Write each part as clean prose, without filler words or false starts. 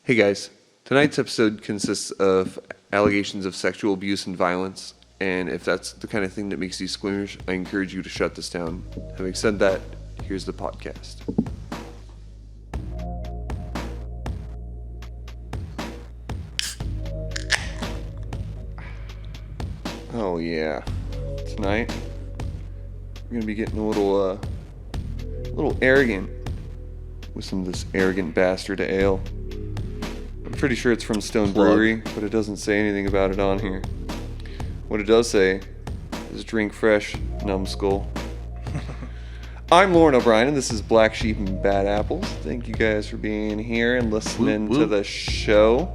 Hey guys, tonight's episode consists of allegations of sexual abuse and violence, and if that's the kind of thing that makes you squeamish, I encourage you to shut this down. Having said that, here's the podcast. Oh yeah, tonight we're gonna be getting a little arrogant with some of this arrogant bastard ale. I'm pretty sure it's from Stone Brewery, but it doesn't say anything about it on here. What it does say is drink fresh, numbskull. I'm Loren O'Brien, and this is Black Sheep and Bad Apples. Thank you guys for being here and listening to the show.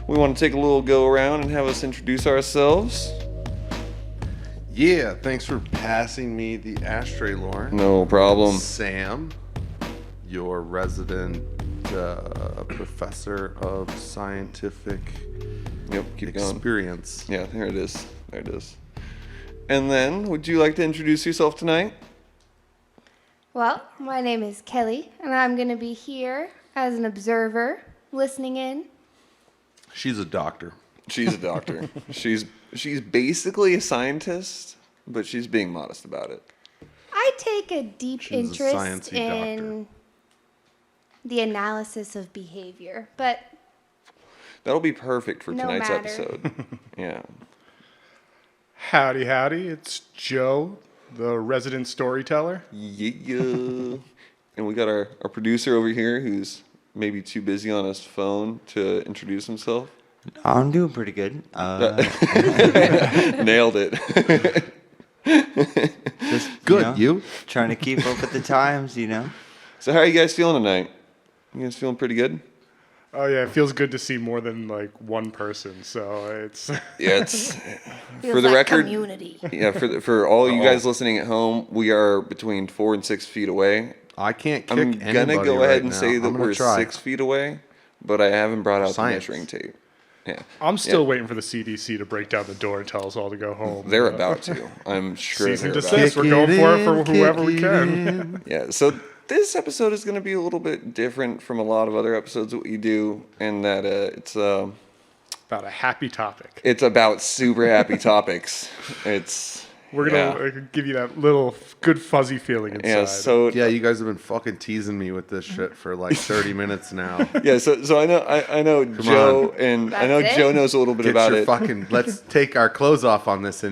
We want to take a little go around and have us introduce ourselves. Yeah, thanks for passing me the ashtray, Loren. No problem. Sam, your resident professor of scientific Keep experience. Going. Yeah, there it is. There it is. And then, would you like to introduce yourself tonight? Well, my name is Kelly, and I'm going to be here as an observer, listening in. She's a doctor. She's a doctor. She's basically a scientist, but she's being modest about it. I take a deep She's interest a sciencey in the analysis of behavior, but That'll be perfect for no tonight's matter. episode. Yeah. Howdy, howdy. It's Joe, the resident storyteller. Yeah. And we got our producer over here who's maybe too busy on his phone to introduce himself. I'm doing pretty good. Nailed it. Just Good, you? trying to keep up with the times, So how are you guys feeling tonight? You guys feeling pretty good? Oh yeah, it feels good to see more than like one person. So it's Yeah, it's Feels for the like record. community. Yeah, for all you guys listening at home, we are between 4 and 6 feet away. I can't kick I'm anybody gonna go ahead right and now. say that I'm gonna we're try. 6 feet away, but I haven't brought out Science. the measuring tape. Yeah, I'm still waiting for the CDC to break down the door and tell us all to go home. they're about to. I'm sure Cease and they're about desist. to. We're going for it for whoever we can. Yeah, so this episode is going to be a little bit different from a lot of other episodes that we do, in that it's About a happy topic. it's about super happy topics. We're gonna give you that little good fuzzy feeling inside. Yeah, so Yeah, you guys have been fucking teasing me with this shit for like 30 minutes now. yeah, so I know Joe, on. and I know That's it? Joe knows a little bit Get about your it. fucking. Let's take our clothes off on this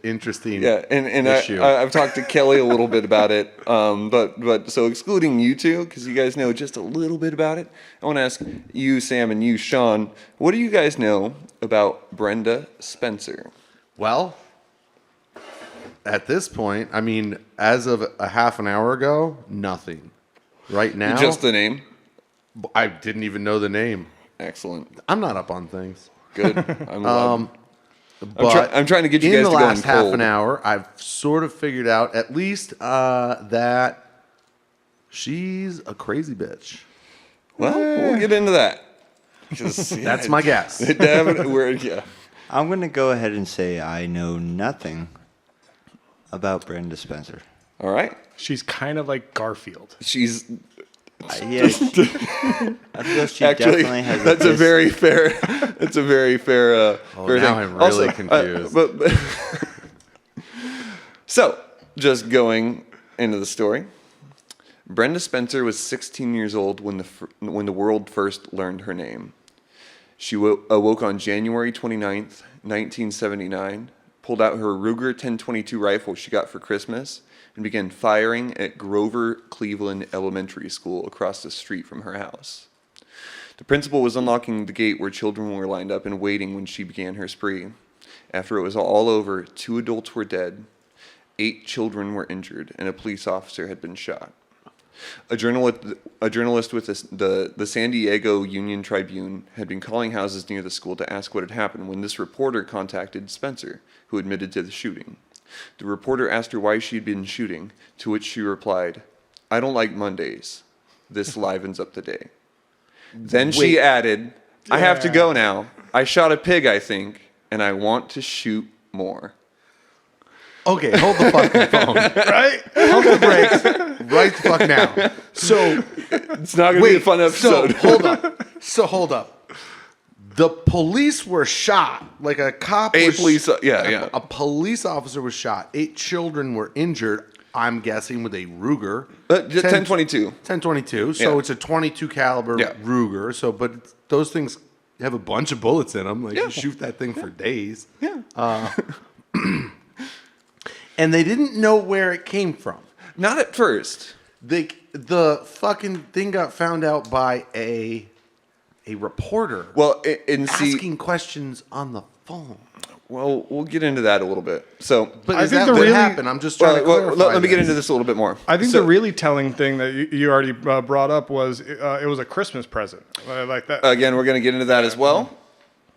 interesting. Yeah, and issue. I've talked to Kelly a little bit about it, but so excluding you two, because you guys know just a little bit about it, I want to ask you, Sam, and you, Sean, what do you guys know about Brenda Spencer? Well, at this point, I mean, as of a half an hour ago, nothing. Right now, Just the name? I didn't even know the name. Excellent. I'm not up on things. Good. I'm glad. But I'm trying to get you in guys the to go last in half cold. an hour, I've sort of figured out at least that she's a crazy bitch. Well, we'll get into that. That's my guess. Yeah. I'm going to go ahead and say I know nothing about Brenda Spencer. All right. She's kind of like Garfield. She's Yeah, I feel she actually definitely has that's a very fair. That's a very fair. Fair now thing. I'm really confused. But so, just going into the story. Brenda Spencer was 16 years old when the world first learned her name. She awoke on January 29th, 1979, pulled out her Ruger 1022 rifle she got for Christmas, and began firing at Grover Cleveland Elementary School across the street from her house. The principal was unlocking the gate where children were lined up and waiting when she began her spree. After it was all over, 2 adults were dead, 8 children were injured, and a police officer had been shot. A journalist with the San Diego Union Tribune had been calling houses near the school to ask what had happened when this reporter contacted Spencer, who admitted to the shooting. The reporter asked her why she had been shooting, to which she replied, "I don't like Mondays. This livens up the day." Then she added, "I have to go now. I shot a pig, I think, and I want to shoot more." Okay, hold the fucking phone. Right? Pump the brakes right the fuck now. So, It's not going to be a fun episode. hold on. So hold up. The police were shot. Like a cop A was police, yeah. A police officer was shot. 8 children were injured, I'm guessing, with a Ruger. 1022. 1022. So Yeah. it's a 22 caliber Yeah. Ruger. So, but those things have a bunch of bullets in them. Like you shoot that thing for days. Yeah. And they didn't know where it came from. Not at first. The fucking thing got found out by a reporter. Well, and see, asking questions on the phone. well, we'll get into that a little bit. So, But I is think that the what really- happened? I'm just trying to clarify. let me get into this a little bit more. I think So- the really telling thing that you already brought up was it was a Christmas present. Like that. Again, we're going to get into that as well.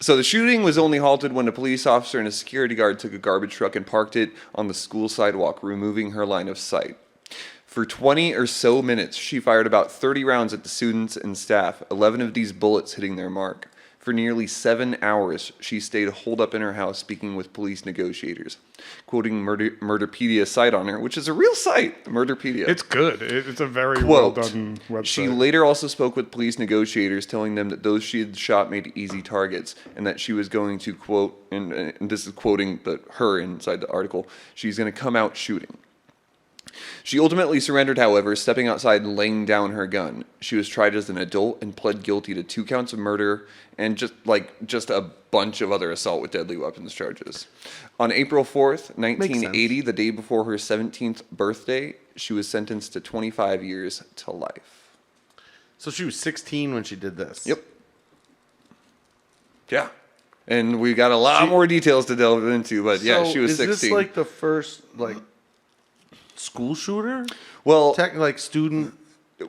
So the shooting was only halted when a police officer and a security guard took a garbage truck and parked it on the school sidewalk, removing her line of sight. For 20 or so minutes, she fired about 30 rounds at the students and staff, 11 of these bullets hitting their mark. For nearly 7 hours, she stayed holed up in her house speaking with police negotiators. Quoting Murderpedia's site on her, which is a real site, Murderpedia. It's good. It's a very Quote, well done website. she later also spoke with police negotiators, telling them that those she had shot made easy targets, and that she was going to, quote, and this is quoting her inside the article, she's going to come out shooting. She ultimately surrendered, however, stepping outside and laying down her gun. She was tried as an adult and pled guilty to 2 counts of murder and just a bunch of other assault with deadly weapons charges. On April 4th, 1980, the day before her 17th birthday, she was sentenced to 25 years to life. So she was 16 when she did this. Yep. Yeah. And we got a lot more details to delve into, but yeah, So she was is 16. this like the first school shooter? well, Like student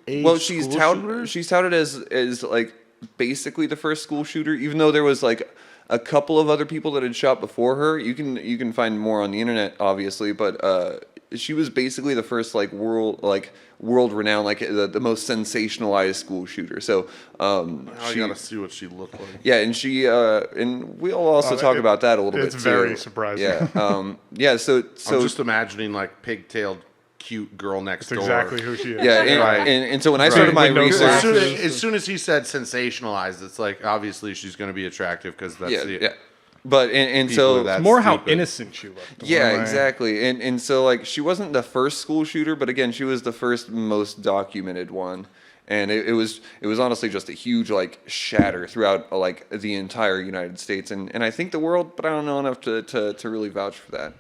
age she's school shooter? touted as like basically the first school shooter, even though there was like a couple of other people that had shot before her. You can find more on the internet, obviously, but she was basically the first world renowned, the most sensationalized school shooter. So I gotta see what she looked like. yeah, and she and we'll also talk about that a little bit. It's very too. surprising. Yeah, yeah. So I'm just imagining like pigtailed, cute girl next That's door. exactly who she is. yeah, and, Right. and so when I started my Window research, glasses. As soon as he said sensationalized, it's like obviously she's going to be attractive because that's yeah. But and people so are that More how stupid. innocent she looked. yeah, When I- exactly. And so she wasn't the first school shooter, but again, she was the first most documented one. And it was honestly just a huge shatter throughout the entire United States and I think the world, but I don't know enough to really vouch for that.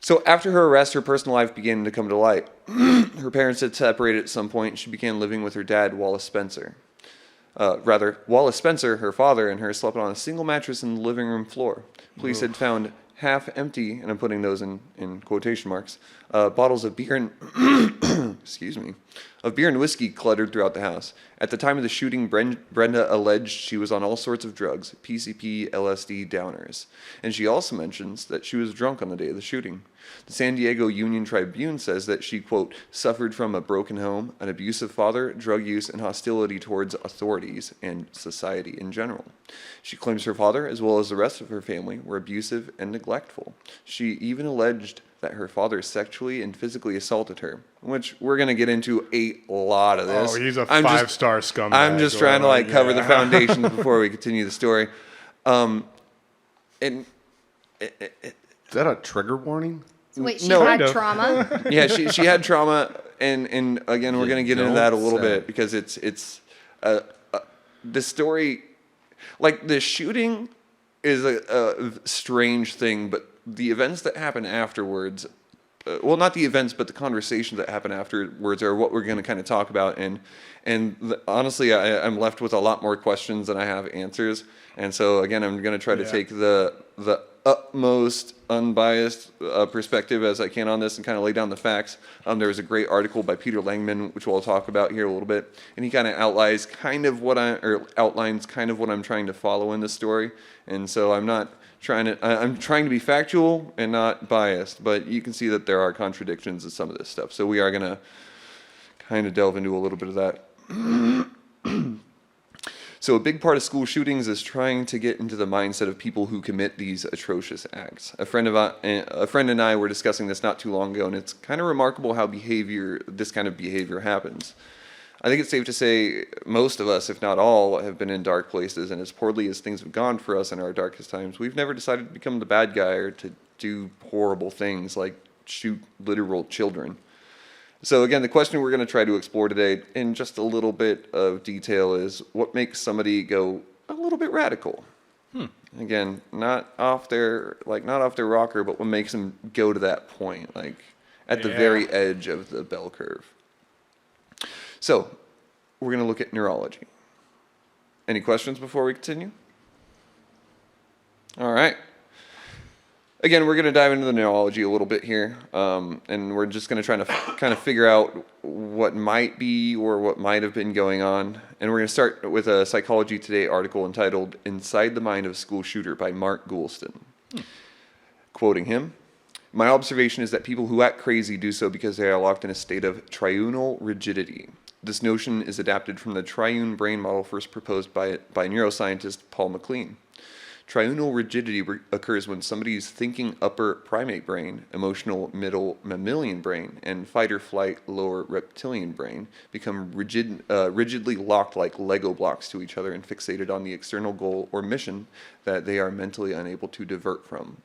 So after her arrest, her personal life began to come to light. Her parents had separated at some point, and she began living with her dad, Wallace Spencer. Wallace Spencer, her father, and her slept on a single mattress in the living room floor. Police had found half empty, and I'm putting those in quotation marks, bottles of beer and of beer and whiskey cluttered throughout the house. At the time of the shooting, Brenda alleged she was on all sorts of drugs, PCP, LSD, downers. And she also mentions that she was drunk on the day of the shooting. The San Diego Union Tribune says that she, quote, suffered from a broken home, an abusive father, drug use, and hostility towards authorities and society in general. She claims her father, as well as the rest of her family, were abusive and neglectful. She even alleged that her father sexually and physically assaulted her, which we're going to get into a lot of this. Oh, he's a I'm just- five-star scumbag. I'm just trying to cover the Yeah. foundation before we continue the story. And Is that a trigger warning? Wait, she No. had Kind of. trauma? yeah, she had trauma, and again, we're going to get into that a little Don't say. bit because it's the story, the shooting is a strange thing, but the events that happen afterwards, well, not the events, but the conversations that happen afterwards are what we're going to kind of talk about, honestly, I'm left with a lot more questions than I have answers, and so again, I'm going to try to take the utmost unbiased perspective as I can on this and kind of lay down the facts. There was a great article by Peter Langman, which we'll talk about here a little bit, and he kind of outlines kind of what I'm trying to follow in the story. And so I'm trying to be factual and not biased, but you can see that there are contradictions in some of this stuff. So we are going to kind of delve into a little bit of that. So a big part of school shootings is trying to get into the mindset of people who commit these atrocious acts. A friend and I were discussing this not too long ago, and it's kind of remarkable how this kind of behavior happens. I think it's safe to say most of us, if not all, have been in dark places, and as poorly as things have gone for us in our darkest times, we've never decided to become the bad guy or to do horrible things like shoot literal children. So again, the question we're going to try to explore today in just a little bit of detail is what makes somebody go a little bit radical. Again, not off their rocker, but what makes them go to that point, like at the very edge of the bell curve. So, we're going to look at neurology. Any questions before we continue? All right. Again, we're going to dive into the neurology a little bit here, and we're just going to try to kind of figure out what might be or what might have been going on. And we're going to start with a Psychology Today article entitled "Inside the Mind of a School Shooter" by Mark Goulston. Quoting him, "My observation is that people who act crazy do so because they are locked in a state of triunal rigidity. This notion is adapted from the triune brain model first proposed by neuroscientist Paul MacLean. Triunal rigidity occurs when somebody's thinking upper primate brain, emotional middle mammalian brain, and fight-or-flight lower reptilian brain become rigidly locked like Lego blocks to each other and fixated on the external goal or mission that they are mentally unable to divert from."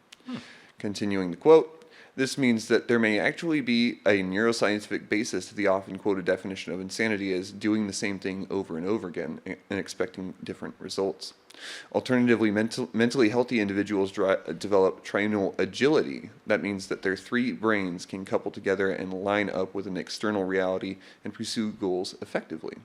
Continuing the quote, "This means that there may actually be a neuroscientific basis to the often quoted definition of insanity as doing the same thing over and over again and expecting different results. Alternatively, mentally healthy individuals develop triunal agility. That means that their three brains can couple together and line up with an external reality and pursue goals effectively.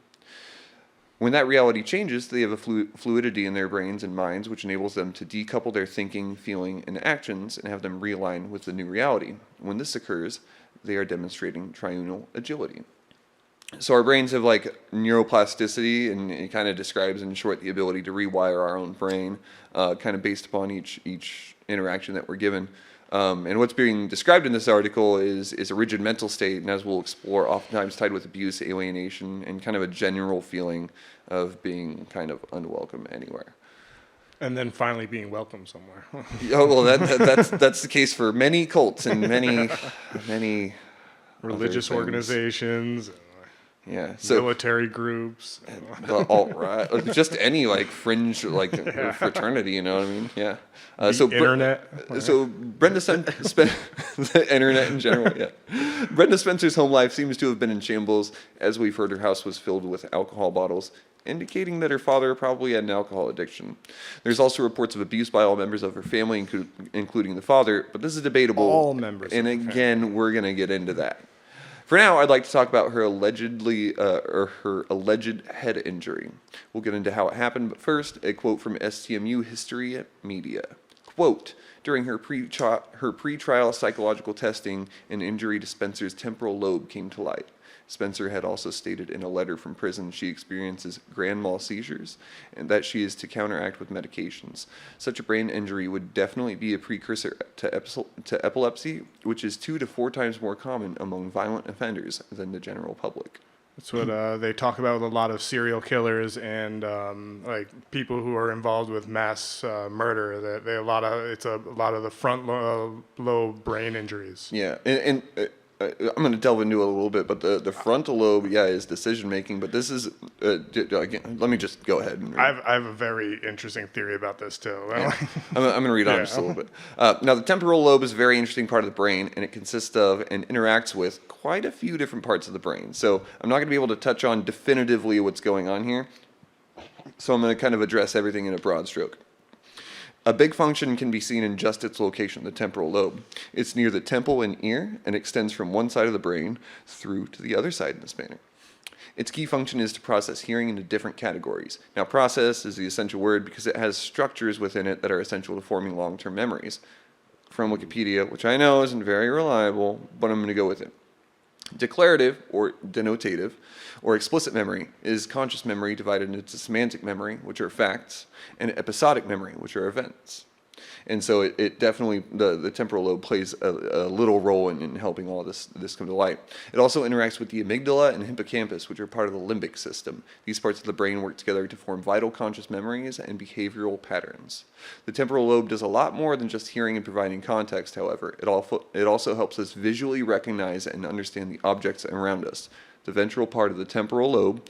When that reality changes, they have a fluidity in their brains and minds which enables them to decouple their thinking, feeling, and actions and have them realign with the new reality. When this occurs, they are demonstrating triunal agility." So our brains have like neuroplasticity, and it kind of describes in short the ability to rewire our own brain, kind of based upon each interaction that we're given. And what's being described in this article is a rigid mental state, and as we'll explore, oftentimes tied with abuse, alienation, and kind of a general feeling of being kind of unwelcome anywhere. And then finally being welcome somewhere. Oh well, that's the case for many cults and many Religious other things. Organizations, Yeah, so military groups. the alt-right, or just any like fringe like fraternity, you know what I mean? Yeah. The internet. So Brenda the internet in general, yeah. Brenda Spencer's home life seems to have been in shambles. As we've heard, her house was filled with alcohol bottles, indicating that her father probably had an alcohol addiction. There's also reports of abuse by all members of her family, including the father, but this is debatable. All members and of the again, we're going to get into that. For now, I'd like to talk about her alleged head injury. We'll get into how it happened, but first, a quote from STMU History Media. Quote, "During her pre-trial psychological testing, an injury to Spencer's temporal lobe came to light. Spencer had also stated in a letter from prison she experiences grand mal seizures and that she is to counteract with medications. Such a brain injury would definitely be a precursor to epilepsy, which is 2 to 4 times more common among violent offenders than the general public." That's what they talk about with a lot of serial killers and like people who are involved with mass murder. That it's a lot of the front lobe brain injuries. Yeah, and I'm going to delve into it a little bit, but the frontal lobe, is decision making. But this is, again, let me just go ahead and read. I have a very interesting theory about this too. Yeah. I'm going to read on just a little bit. Now, the temporal lobe is a very interesting part of the brain, and it consists of and interacts with quite a few different parts of the brain. So I'm not going to be able to touch on definitively what's going on here. So I'm going to kind of address everything in a broad stroke. A big function can be seen in just its location, the temporal lobe. It's near the temple and ear and extends from one side of the brain through to the other side in this manner. Its key function is to process hearing into different categories. Now, process is the essential word because it has structures within it that are essential to forming long-term memories. From Wikipedia, which I know isn't very reliable, but I'm going to go with it. Declarative, or denotative, or explicit memory is conscious memory divided into semantic memory, which are facts, and episodic memory, which are events. And so it definitely, the temporal lobe plays a little role in helping all this come to light. It also interacts with the amygdala and hippocampus, which are part of the limbic system. These parts of the brain work together to form vital conscious memories and behavioral patterns. The temporal lobe does a lot more than just hearing and providing context, however. It also helps us visually recognize and understand the objects around us. The ventral part of the temporal lobe.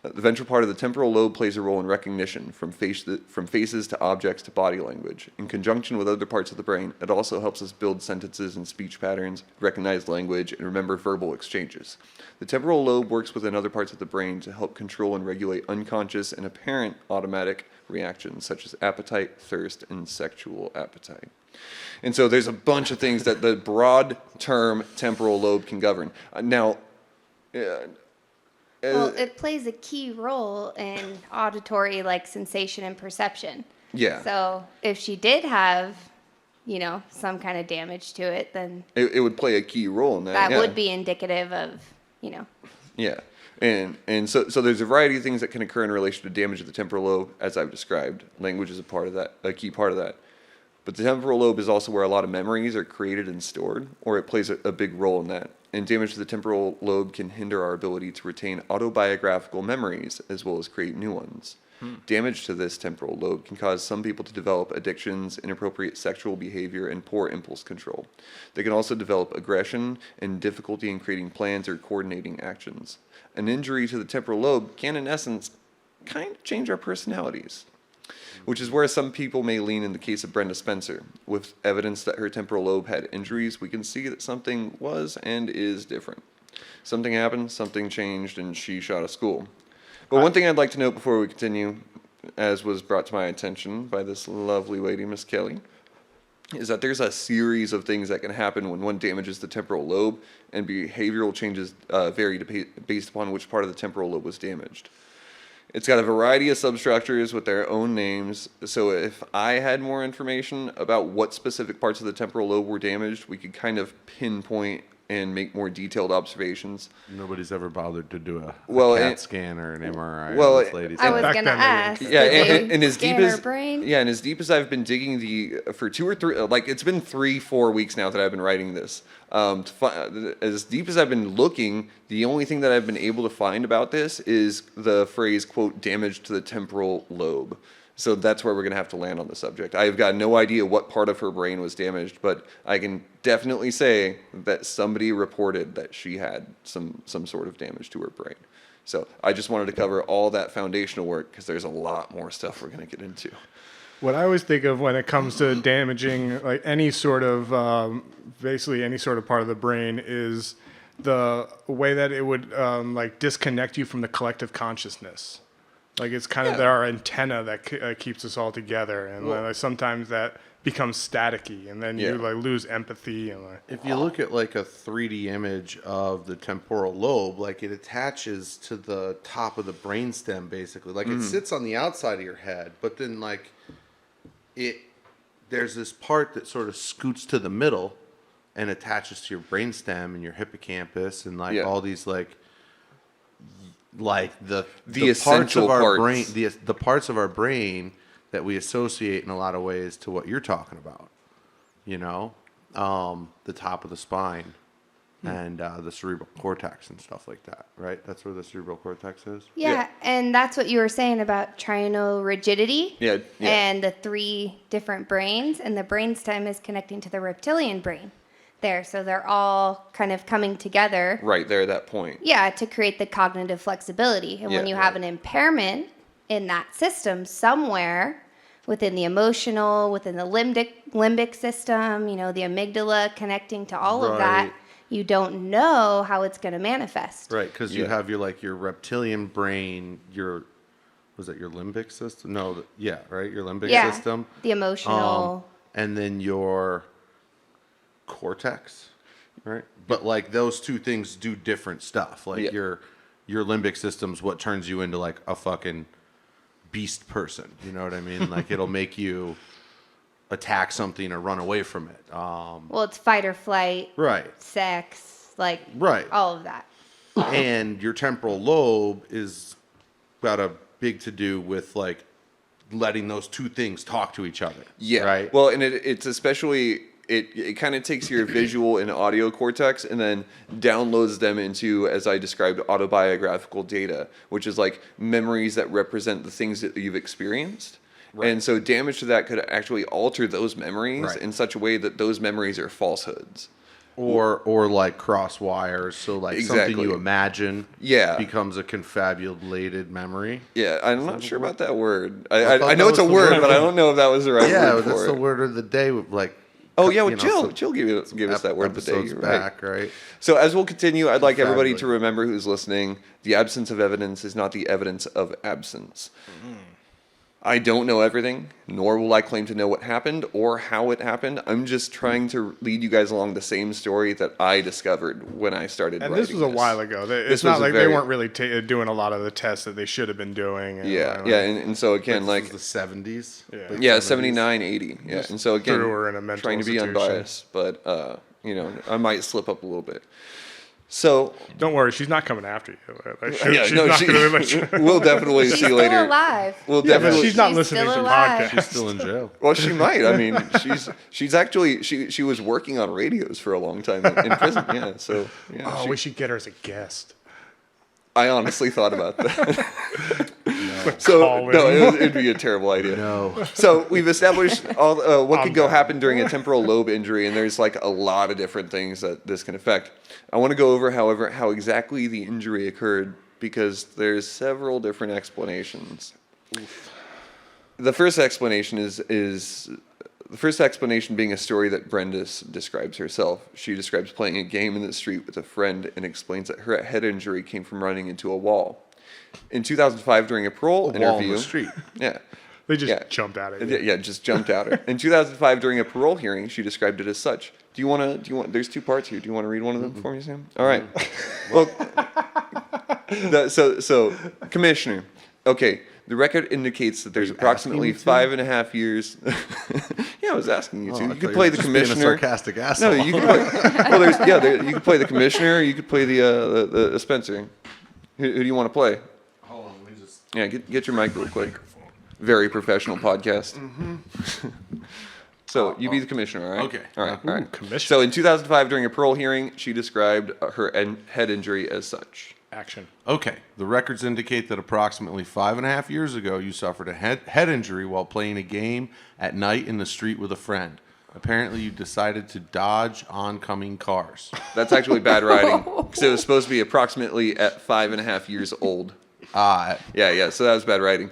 The ventral part of the temporal lobe plays a role in recognition, from faces to objects to body language. In conjunction with other parts of the brain, it also helps us build sentences and speech patterns, recognize language, and remember verbal exchanges. The temporal lobe works within other parts of the brain to help control and regulate unconscious and apparent automatic reactions, such as appetite, thirst, and sexual appetite. And so there's a bunch of things that the broad term temporal lobe can govern. Well, it plays a key role in auditory, like, sensation and perception. Yeah. So if she did have, some kind of damage to it, then It would play a key role in that. that yeah. would be indicative of, Yeah. And so there's a variety of things that can occur in relation to damage of the temporal lobe, as I've described. Language is a part of that, a key part of that. But the temporal lobe is also where a lot of memories are created and stored, or it plays a big role in that. And damage to the temporal lobe can hinder our ability to retain autobiographical memories as well as create new ones. Damage to this temporal lobe can cause some people to develop addictions, inappropriate sexual behavior, and poor impulse control. They can also develop aggression and difficulty in creating plans or coordinating actions. An injury to the temporal lobe can, in essence, kind of change our personalities, which is where some people may lean in the case of Brenda Spencer. With evidence that her temporal lobe had injuries, we can see that something was and is different. Something happened, something changed, and she shot a school. But one thing I'd like to note before we continue, as was brought to my attention by this lovely lady, Miss Kelly, is that there's a series of things that can happen when one damages the temporal lobe, and behavioral changes vary based upon which part of the temporal lobe was damaged. It's got a variety of substructures with their own names, so if I had more information about what specific parts of the temporal lobe were damaged, we could kind of pinpoint and make more detailed observations. Nobody's ever bothered to do a Well, CAT and- scan or an MRI. well, on this lady's I head. was Back going to then they ask. didn't. Yeah, did they and as deep scan as her brain? yeah, and as deep as I've been digging for 2 or 3, like it's been 3-4 weeks now that I've been writing this. As deep as I've been looking, the only thing that I've been able to find about this is the phrase "quote damage to the temporal lobe." So that's where we're going to have to land on the subject. I've got no idea what part of her brain was damaged, but I can definitely say that somebody reported that she had some sort of damage to her brain. So I just wanted to cover all that foundational work because there's a lot more stuff we're going to get into. What I always think of when it comes to damaging like any sort of basically any sort of part of the brain is the way that it would like disconnect you from the collective consciousness. Like it's kind of our antenna that keeps us all together, and like, sometimes that becomes staticky, and then you like lose empathy and like. If you look at like a 3D image of the temporal lobe, like it attaches to the top of the brainstem, basically. Like it sits on the outside of your head, but then like there's this part that sort of scoots to the middle and attaches to your brainstem and your hippocampus and like all these like the parts of our brain, the parts of our brain that we associate in a lot of ways to what you're talking about. You know, the top of the spine and the cerebral cortex and stuff like that, right? That's where the cerebral cortex is. Yeah, and that's what you were saying about trianal rigidity. Yeah. And the 3 different brains, and the brainstem is connecting to the reptilian brain there. So they're all kind of coming together. Right there at that point. Yeah, to create the cognitive flexibility. And when you have an impairment in that system somewhere within the emotional, within the limbic system, the amygdala connecting to all of that, you don't know how it's going to manifest. Right, because you have your reptilian brain, was that your limbic system? No, right, your limbic system. The emotional. And then your cortex, right? But like those two things do different stuff. Like your limbic system's what turns you into like a fucking beast person. You know what I mean? Like it'll make you attack something or run away from it. Well, it's fight or flight. Right. Sex, like Right. all of that. And your temporal lobe is got a big to do with like letting those two things talk to each other. Yeah. Right. Well, and it's especially it kind of takes your visual and audio cortex and then downloads them into, as I described, autobiographical data, which is like memories that represent the things that you've experienced. Right. And so damage to that could actually alter those memories in such a way that those memories are falsehoods. Or like cross wires, so like something Exactly. you imagine Yeah. becomes a confabulated memory. Yeah, I'm not sure about that word. I thought I know that it's a was the word, word. but I don't know if that was the right Yeah, word that's for the it. word of the day. Like, Oh yeah, well, you know, Jill, some give us that word of the day. episodes You're right. back, right? So as we'll continue, I'd like everybody to Confabulate. remember who's listening: the absence of evidence is not the evidence of absence. I don't know everything, nor will I claim to know what happened or how it happened. I'm just trying to lead you guys along the same story that I discovered when I started And writing this was a while ago. This It's not was a like very- they weren't really doing a lot of the tests that they should have been doing. And Yeah, and so again, Like like this was the 70s. Yeah. late yeah, 70s. 79, 80. Yeah, and so again, threw her in a mental trying to be institution. unbiased, but you know, I might slip up a little bit. So Don't worry, she's not coming after you. Like, yeah, she's no, not she, gonna let you. we'll definitely She's see still later. alive. We'll Yeah, but definitely. she's not She's listening still to alive. podcasts. Still in jail. Well, she might. I mean, she's actually she was working on radios for a long time in prison. Yeah, so yeah, Oh, we should get her as a guest. I honestly thought about that. So Call no, in. it'd be a terrible idea. No. So we've established all what could go down. happen during a temporal lobe injury, and there's like a lot of different things that this can affect. I want to go over, however, how exactly the injury occurred because there's several different explanations. The first explanation is the first explanation being a story that Brenda describes herself. She describes playing a game in the street with a friend and explains that her head injury came from running into a wall. In 2005, during a parole Wall interview, on the street. yeah, They just Yeah. jumped at it. yeah, just jumped at her. In 2005, during a parole hearing, she described it as such. Do you want? There's two parts here. Do you want to read one of them for me, Sam? All right. Well, so Commissioner. Okay, the record indicates that there's approximately asking me to? 5.5 years. Yeah, I was asking you to. Oh, I You thought could you play were the just being a commissioner. sarcastic No, asshole. you could play. Well, you could play the commissioner. Or you could play the Spencer. Who do you want to play? Hold on, let me just. Yeah, get your mic real quick. Very professional podcast. So you be the commissioner, all right? Okay. All right. All right. commissioner. So in 2005, during a parole hearing, she described her head injury as such. Action. Okay. The records indicate that approximately 5.5 years ago, you suffered a head injury while playing a game at night in the street with a friend. Apparently, you decided to dodge oncoming cars. That's actually bad writing because it was supposed to be approximately at 5.5 years old. Yeah. So that was bad writing.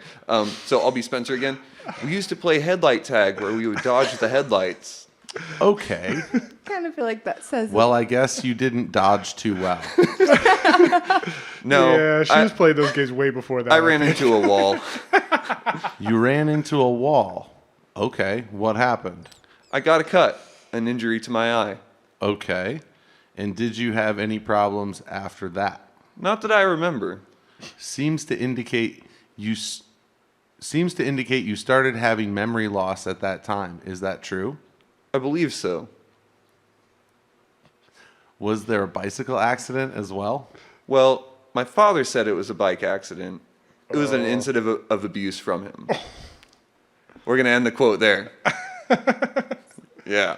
So I'll be Spencer again. We used to play headlight tag where we would dodge the headlights. Okay. Kind of feel like that says Well, I guess you didn't dodge too well. No, Yeah, she's played those games way before that. I ran into a wall. You ran into a wall. Okay. What happened? I got a cut, an injury to my eye. Okay. And did you have any problems after that? Not that I remember. Seems to indicate you started having memory loss at that time. Is that true? I believe so. Was there a bicycle accident as well? Well, my father said it was a bike accident. It was an incident of abuse from him. We're going to end the quote there. Yeah.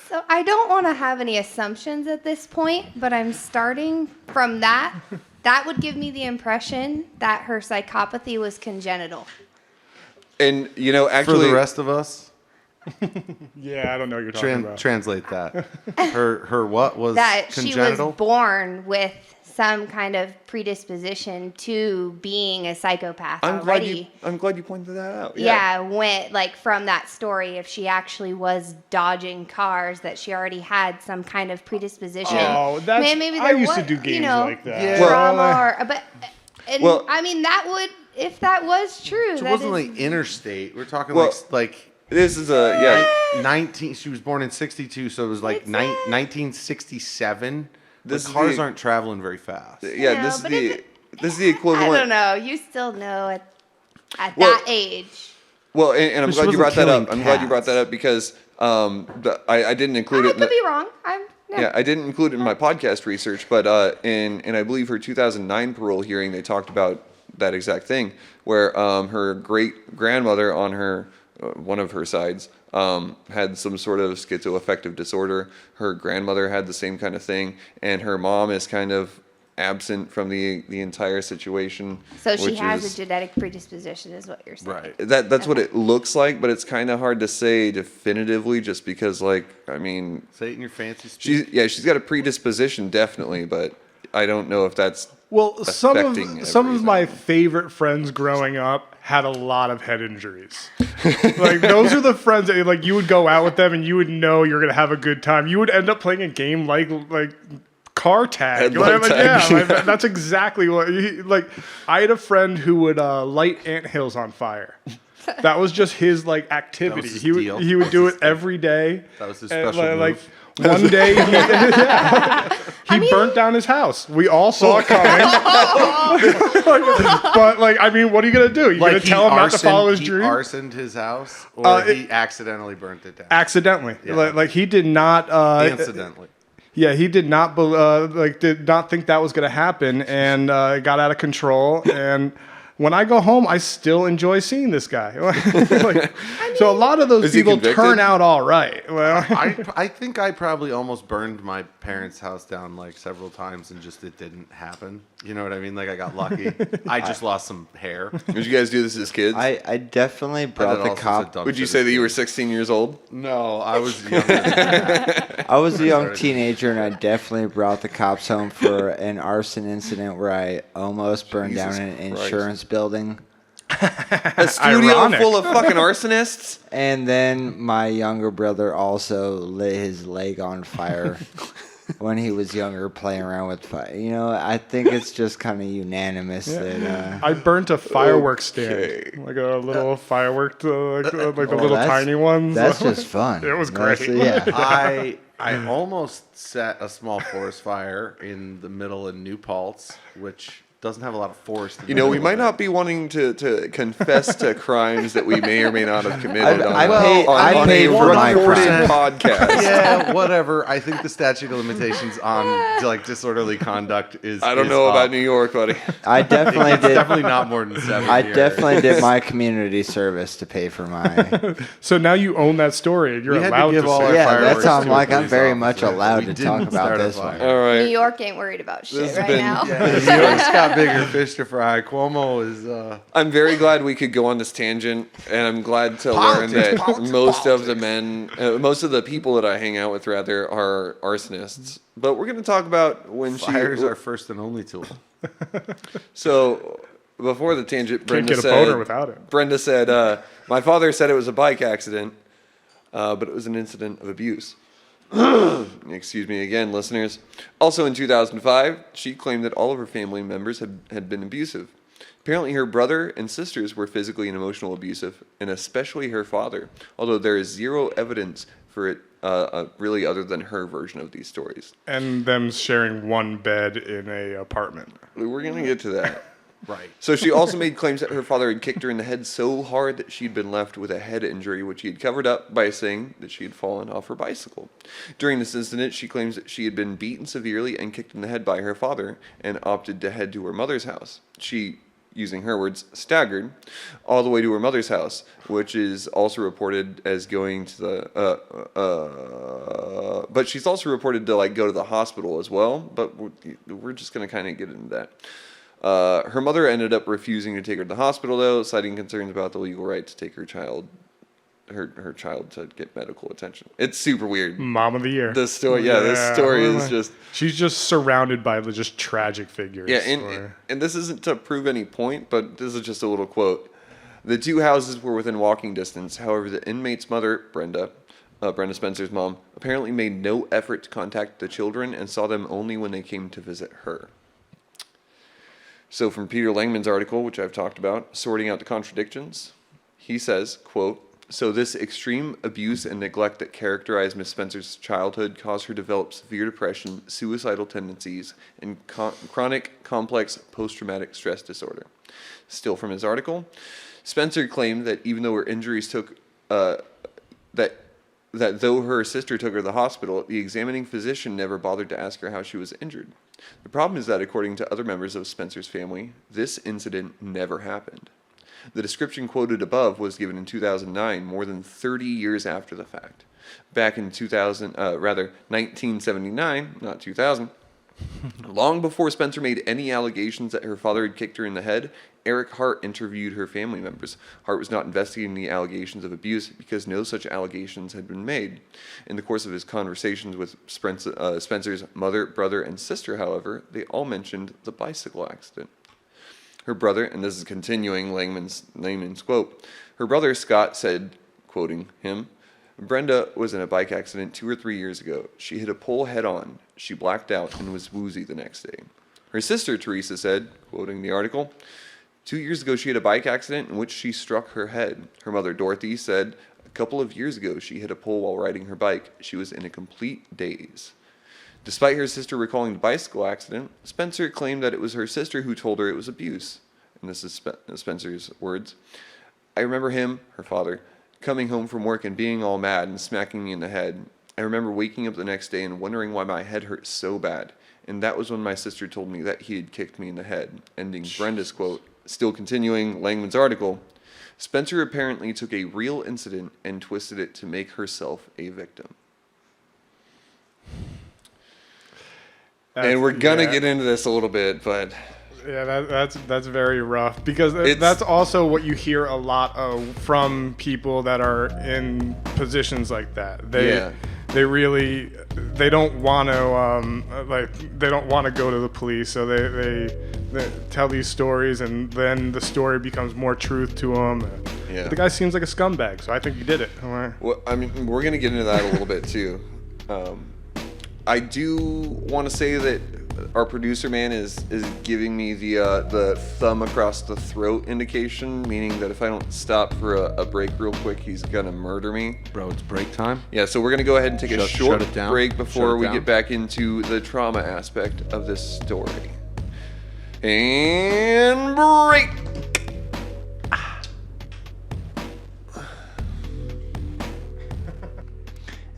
So I don't want to have any assumptions at this point, but I'm starting from that. That would give me the impression that her psychopathy was congenital. And, you know, actually... For the rest of us, Yeah, I don't know what you're talking about. translate that. Her what was That congenital? she was born with some kind of predisposition to being a psychopath I'm glad already. you pointed that out. Yeah, went like from that story. If she actually was dodging cars, that she already had some kind of predisposition. Oh, that's. Maybe I there used to was, do games you know, like that. Yeah. trauma, or but. And Well- I mean, that would, if that was true, It that wasn't is- like interstate. We're talking Well- like This is a... Yeah. 19. She was born in 62, so it was like It's 1967. This The is cars the- aren't traveling very fast. Yeah, No, this is but the... if This is the I equivalent... don't know. You still know at Well- that age. Well, and I'm But she glad you wasn't brought that up. killing I'm glad you brought cats. that up because I didn't include I it. could be wrong. Yeah, I didn't include it in my podcast research, but in I believe her 2009 parole hearing, they talked about that exact thing, where her great grandmother on her one of her sides had some sort of schizoaffective disorder. Her grandmother had the same kind of thing, and her mom is kind of absent from the entire situation. So she which has is- a genetic predisposition, is what you're saying. Right. That's what it looks like, but it's kind of hard to say definitively, just because, like, I mean, Say it in your fancy speech. she's got a predisposition, definitely, but I don't know if that's Well, some affecting of my everything. favorite friends growing up had a lot of head injuries. Like those are the friends that like you would go out with them and you would know you're gonna have a good time. You would end up playing a game like car tag. Headlight Like, tag. yeah, like, that's exactly what. Like I had a friend who would light anthills on fire. That was just his like activity. his He would deal. he would do it every day. That was his And, special like move. one day he burnt down his house. We all saw it coming. But like, I mean, what are you gonna do? You gonna tell him not to follow his dream? He arsoned his house, or it- he accidentally burnt it down. Accidentally, Yeah. like he did not. Incidentally. Yeah, he did not. Did not think that was gonna happen, and it got out of control. And when I go home, I still enjoy seeing this guy. So a lot of those Is he people convicted? turn out all right. Well, I think I probably almost burned my parents' house down like several times and just it didn't happen. You know what I mean? Like I got lucky. I just lost some hair. Did you guys do this as kids? I definitely But brought it the also cop. said dumb Would you shit say as that you were kids. 16 years old? No, I was younger than that. I was a young teenager, and I definitely brought the cops home for an arson incident where I almost burned down Jesus an Christ. insurance building. A studio Ironic. full of fucking arsonists? And then my younger brother also lit his leg on fire when he was younger, playing around with fire. You know, I think it's just kind of unanimous that. I burnt a fireworks Okay. stand, like a little firework, like the Well, little that's- tiny ones. That's just fun. It was That's- great. Yeah. I almost set a small forest fire in the middle of New Paltz, which doesn't have a lot of forest. In You the know, we middle might of it. not be wanting to confess to crimes that we may or may not have committed I on, paid- on, I on paid a for my recorded crime. podcast. Yeah, whatever. I think the statute of limitations on like disorderly conduct is. I don't is know up. about New York, buddy. I definitely It's did. definitely not more than 7 I years. definitely did my community service to pay for my. So now you own that story, and you're We had to allowed to, give all say our it. Yeah, fireworks that's how I'm to a like. I'm police very much officer. allowed We to didn't talk about start a this fire. one. All New right. York ain't worried about shit has right been- now. New York's got bigger fish to fry. Cuomo is. I'm very glad we could go on this tangent, and I'm glad to learn that most of the men, most of the people that I hang out with, rather, are arsonists. But we're going to talk about when Fire's our first and only tool. So before the tangent, Can't Brenda get a said. boner without it. Brenda said, "My father said it was a bike accident, but it was an incident of abuse." Excuse me again, listeners. Also in 2005, she claimed that all of her family members had been abusive. Apparently, her brother and sisters were physically and emotional abusive, and especially her father, although there is zero evidence for it really other than her version of these stories. And them sharing one bed in a apartment. We're going to get to that. Right. So she also made claims that her father had kicked her in the head so hard that she'd been left with a head injury, which he had covered up by saying that she had fallen off her bicycle. During this incident, she claims that she had been beaten severely and kicked in the head by her father and opted to head to her mother's house. She, using her words, staggered all the way to her mother's house, which is also reported as going to the, but she's also reported to like go to the hospital as well, but we're just going to kind of get into that. Her mother ended up refusing to take her to the hospital, though, citing concerns about the legal right to take her child to get medical attention. It's super weird. Mom of the year. This story, this story is just She's just surrounded by the just tragic figures. yeah, and this isn't to prove any point, but this is just a little quote. The two houses were within walking distance. However, the inmate's mother, Brenda Spencer's mom, apparently made no effort to contact the children and saw them only when they came to visit her. So from Peter Langman's article, which I've talked about, Sorting Out the Contradictions, he says, quote, "So this extreme abuse and neglect that characterized Miss Spencer's childhood caused her to develop severe depression, suicidal tendencies, and chronic complex post-traumatic stress disorder." Still from his article, Spencer claimed that even though her injuries took, that though her sister took her to the hospital, the examining physician never bothered to ask her how she was injured. The problem is that, according to other members of Spencer's family, this incident never happened. The description quoted above was given in 2009, more than 30 years after the fact. Back in 1979, not 2000, Long before Spencer made any allegations that her father had kicked her in the head, Eric Hart interviewed her family members. Hart was not investigating the allegations of abuse because no such allegations had been made. In the course of his conversations with Spencer's mother, brother, and sister, however, they all mentioned the bicycle accident. Her brother, and this is continuing Langman's quote, her brother Scott said, quoting him, Brenda was in a bike accident 2 or 3 years ago. She hit a pole head on. She blacked out and was woozy the next day. Her sister Teresa said, quoting the article, 2 years ago she had a bike accident in which she struck her head. Her mother Dorothy said, a couple of years ago she hit a pole while riding her bike. She was in a complete daze. Despite her sister recalling the bicycle accident, Spencer claimed that it was her sister who told her it was abuse. And this is Spencer's words. I remember him, her father, coming home from work and being all mad and smacking me in the head. I remember waking up the next day and wondering why my head hurt so bad. And that was when my sister told me that he had kicked me in the head. Ending Brenda's quote. Still continuing Langman's article, Spencer apparently took a real incident and twisted it to make herself a victim. And we're gonna get into this a little bit, but yeah, that's very rough because that's also what you hear a lot of from people that are in positions like that. They really don't want to they don't want to go to the police, so they tell these stories, and then the story becomes more truth to them. Yeah. But the guy seems like a scumbag, so I think he did it. Well, I mean, we're gonna get into that a little bit too. I do want to say that our producer man is giving me the thumb across the throat indication, meaning that if I don't stop for a break real quick, he's gonna murder me. Bro, it's break time. Yeah, so we're gonna go ahead and take a short break before we down. get back into the trauma aspect of this story. And break.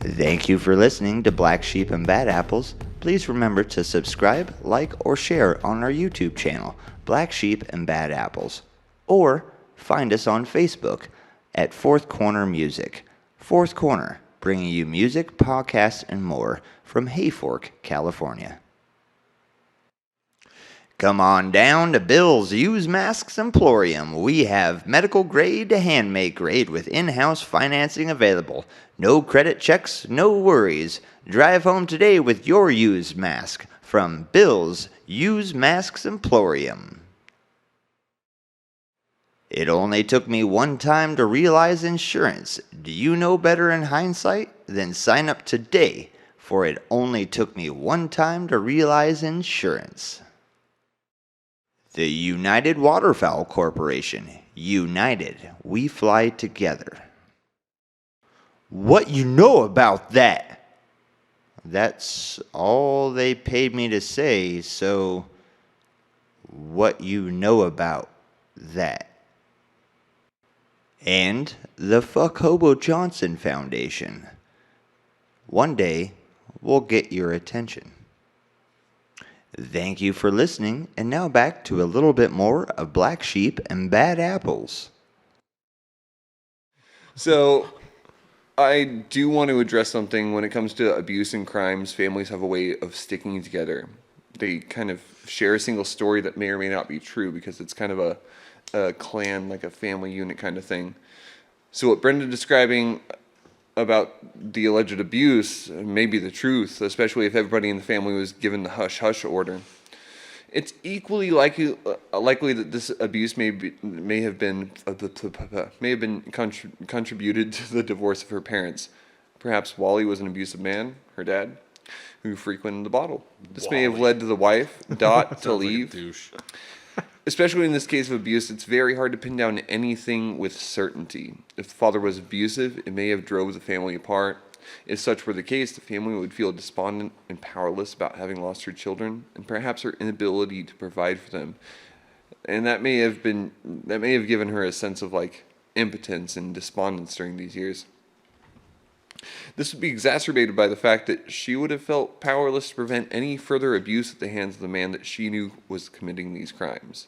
Thank you for listening to Black Sheep and Bad Apples. Please remember to subscribe, like, or share on our YouTube channel, Black Sheep and Bad Apples. Or find us on Facebook at Fourth Corner Music. Fourth Corner, bringing you music, podcasts, and more from Hayfork, California. Come on down to Bill's Used Masks Emporium. We have medical grade to handmade grade with in-house financing available. No credit checks, no worries. Drive home today with your used mask from Bill's Used Masks Emporium. It only took me one time to realize insurance. Do you know better in hindsight? Then sign up today, for it only took me one time to realize insurance. The United Waterfowl Corporation. United, we fly together. What you know about that? That's all they paid me to say, so what you know about that? And the Fuck Hobo Johnson Foundation. One day, we'll get your attention. Thank you for listening, and now back to a little bit more of Black Sheep and Bad Apples. So, I do want to address something when it comes to abuse and crimes. Families have a way of sticking together. They kind of share a single story that may or may not be true because it's kind of a clan, like a family unit kind of thing. So what Brenda describing about the alleged abuse may be the truth, especially if everybody in the family was given the hush-hush order. It's equally likely that this abuse may have been contributed to the divorce of her parents. Perhaps Wally was an abusive man, her dad, who frequented the bottle. This may have led to the wife, Dot, to leave. Like a douche. Especially in this case of abuse, it's very hard to pin down anything with certainty. If the father was abusive, it may have drove the family apart. If such were the case, the family would feel despondent and powerless about having lost her children, and perhaps her inability to provide for them. And that may have given her a sense of like impotence and despondence during these years. This would be exacerbated by the fact that she would have felt powerless to prevent any further abuse at the hands of the man that she knew was committing these crimes.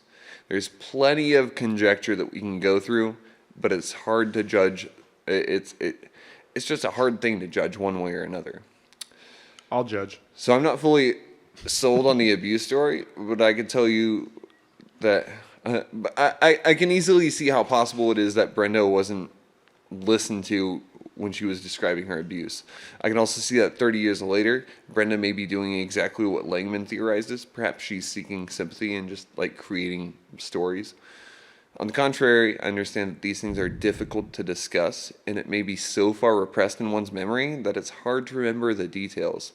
There's plenty of conjecture that we can go through, but it's hard to judge. It's just a hard thing to judge one way or another. I'll judge. So I'm not fully sold on the abuse story, but I could tell you that I can easily see how possible it is that Brenda wasn't listened to when she was describing her abuse. I can also see that 30 years later, Brenda may be doing exactly what Langman theorizes. Perhaps she's seeking sympathy and just like creating stories. On the contrary, I understand that these things are difficult to discuss, and it may be so far repressed in one's memory that it's hard to remember the details.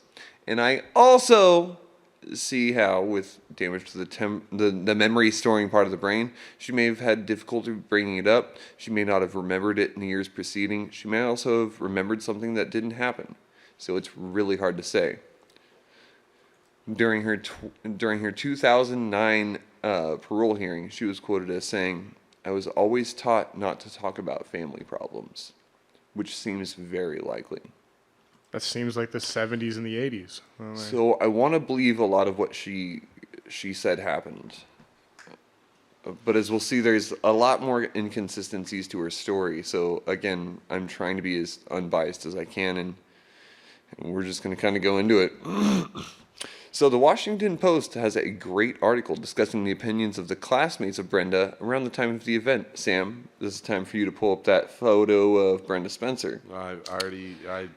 And I also see how, with damage to the memory storing part of the brain, she may have had difficulty bringing it up. She may not have remembered it in the years preceding. She may also have remembered something that didn't happen. So it's really hard to say. During her 2009 parole hearing, she was quoted as saying, "I was always taught not to talk about family problems," which seems very likely. That seems like the 70s and the 80s. So I want to believe a lot of what she said happened. But as we'll see, there's a lot more inconsistencies to her story. So again, I'm trying to be as unbiased as I can, and we're just going to kind of go into it. So the Washington Post has a great article discussing the opinions of the classmates of Brenda around the time of the event. Sam, this is time for you to pull up that photo of Brenda Spencer. I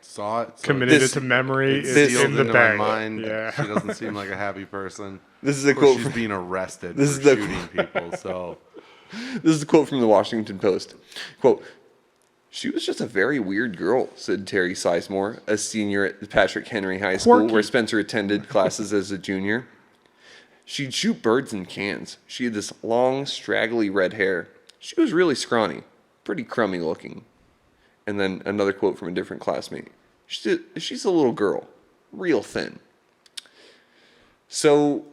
saw it. So Committed it to memory. it's It's sealed in the into bag. my mind. Yeah. She doesn't seem like a happy person. This is a Of course, quote she's from, being arrested This for is the- shooting people. So this is a quote from the Washington Post. Quote, "She was just a very weird girl," said Terry Sizemore, a senior at Patrick Henry High School, Quirky. where Spencer attended classes as a junior. "She'd shoot birds in cans. She had this long, straggly red hair. She was really scrawny, pretty crummy looking." And then another quote from a different classmate. "She's a little girl, real thin." So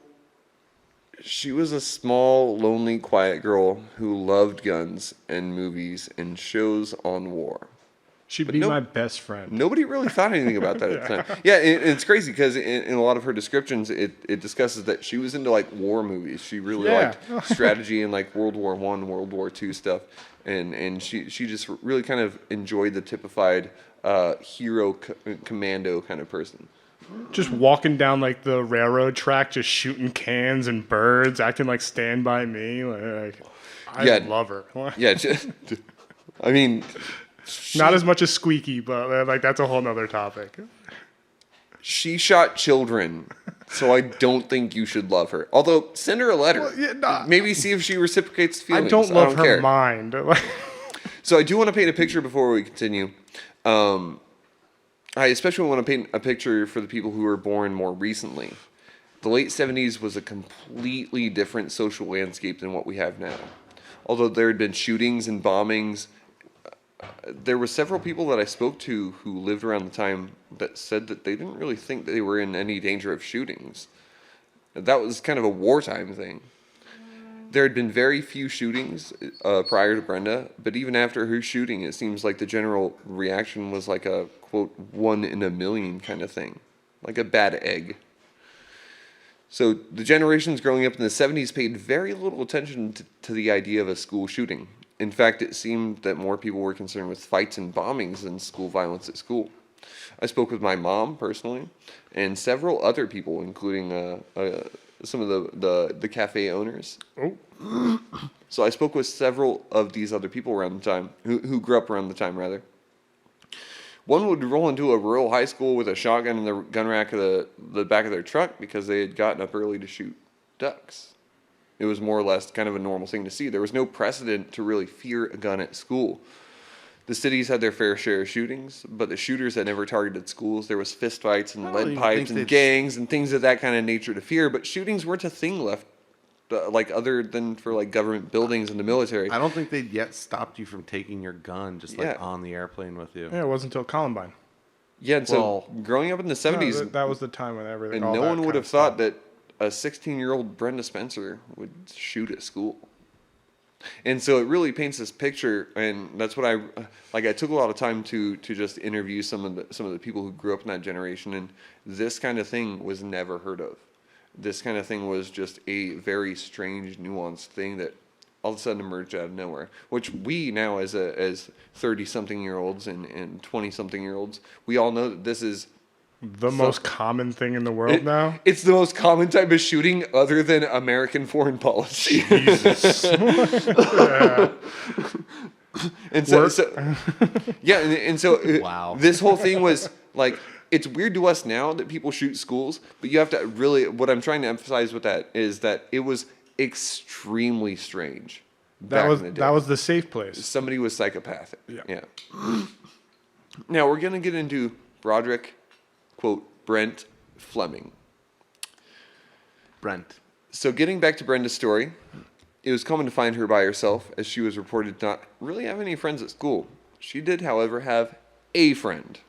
she was a small, lonely, quiet girl who loved guns and movies and shows on war. She'd But be no- my best friend. Nobody really thought anything about that at the time. Yeah, and it's crazy because in a lot of her descriptions, it discusses that she was into like war movies. She really Yeah. liked strategy and like World War I, World War II stuff, and she just really kind of enjoyed the typified hero commando kind of person. Just walking down like the railroad track, just shooting cans and birds, acting like Stand By Me. Like, I Yeah. love her. Yeah, I mean, Not as much as Squeaky, but like that's a whole nother topic. she shot children, so I don't think you should love her. Although, send her a letter. Well, yeah, nah. Maybe see if she reciprocates I feelings. don't love her care. mind. So I do want to paint a picture before we continue. I especially want to paint a picture for the people who were born more recently. The late 70s was a completely different social landscape than what we have now. Although there had been shootings and bombings, there were several people that I spoke to who lived around the time that said that they didn't really think they were in any danger of shootings. That was kind of a wartime thing. There had been very few shootings prior to Brenda, but even after her shooting, it seems like the general reaction was like a, quote, 1 in a million kind of thing, like a bad egg. So the generations growing up in the 70s paid very little attention to the idea of a school shooting. In fact, it seemed that more people were concerned with fights and bombings than school violence at school. I spoke with my mom personally, and several other people, including some of the cafe owners. Oh. So I spoke with several of these other people around the time, who grew up around the time, rather. One would roll into a rural high school with a shotgun in the gun rack of the back of their truck because they had gotten up early to shoot ducks. It was more or less kind of a normal thing to see. There was no precedent to really fear a gun at school. The cities had their fair share of shootings, but the shooters had never targeted schools. There was fistfights and I don't lead even pipes think and they'd- gangs and things of that kind of nature to fear, but shootings weren't a thing left, like other than for like government buildings and the military. I don't think they'd yet stopped you from taking your gun just like Yeah. on the airplane with you. Yeah, it wasn't until Columbine. Yeah, and so Well- growing up in the 70s, No, that was the time when everything. and all no that one would kind have of thought stuff. that a 16-year-old Brenda Spencer would shoot at school. And so it really paints this picture, and that's what I took a lot of time to just interview some of the people who grew up in that generation, and this kind of thing was never heard of. This kind of thing was just a very strange, nuanced thing that all of a sudden emerged out of nowhere. Which we now, as 30-something-year-olds and 20-something-year-olds, we all know that this is the most common thing in the world now. It's the most common type of shooting other than American foreign policy. Jesus. Yeah. And so yeah, and so Wow. this whole thing was like, it's weird to us now that people shoot schools, but you have to really, what I'm trying to emphasize with that is that it was extremely strange. That was the safe place. Somebody was psychopathic. Yeah. Now we're gonna get into Broderick, quote, Brent Fleming. Brent. So getting back to Brenda's story, it was common to find her by herself, as she was reported to not really have any friends at school. She did, however, have a friend,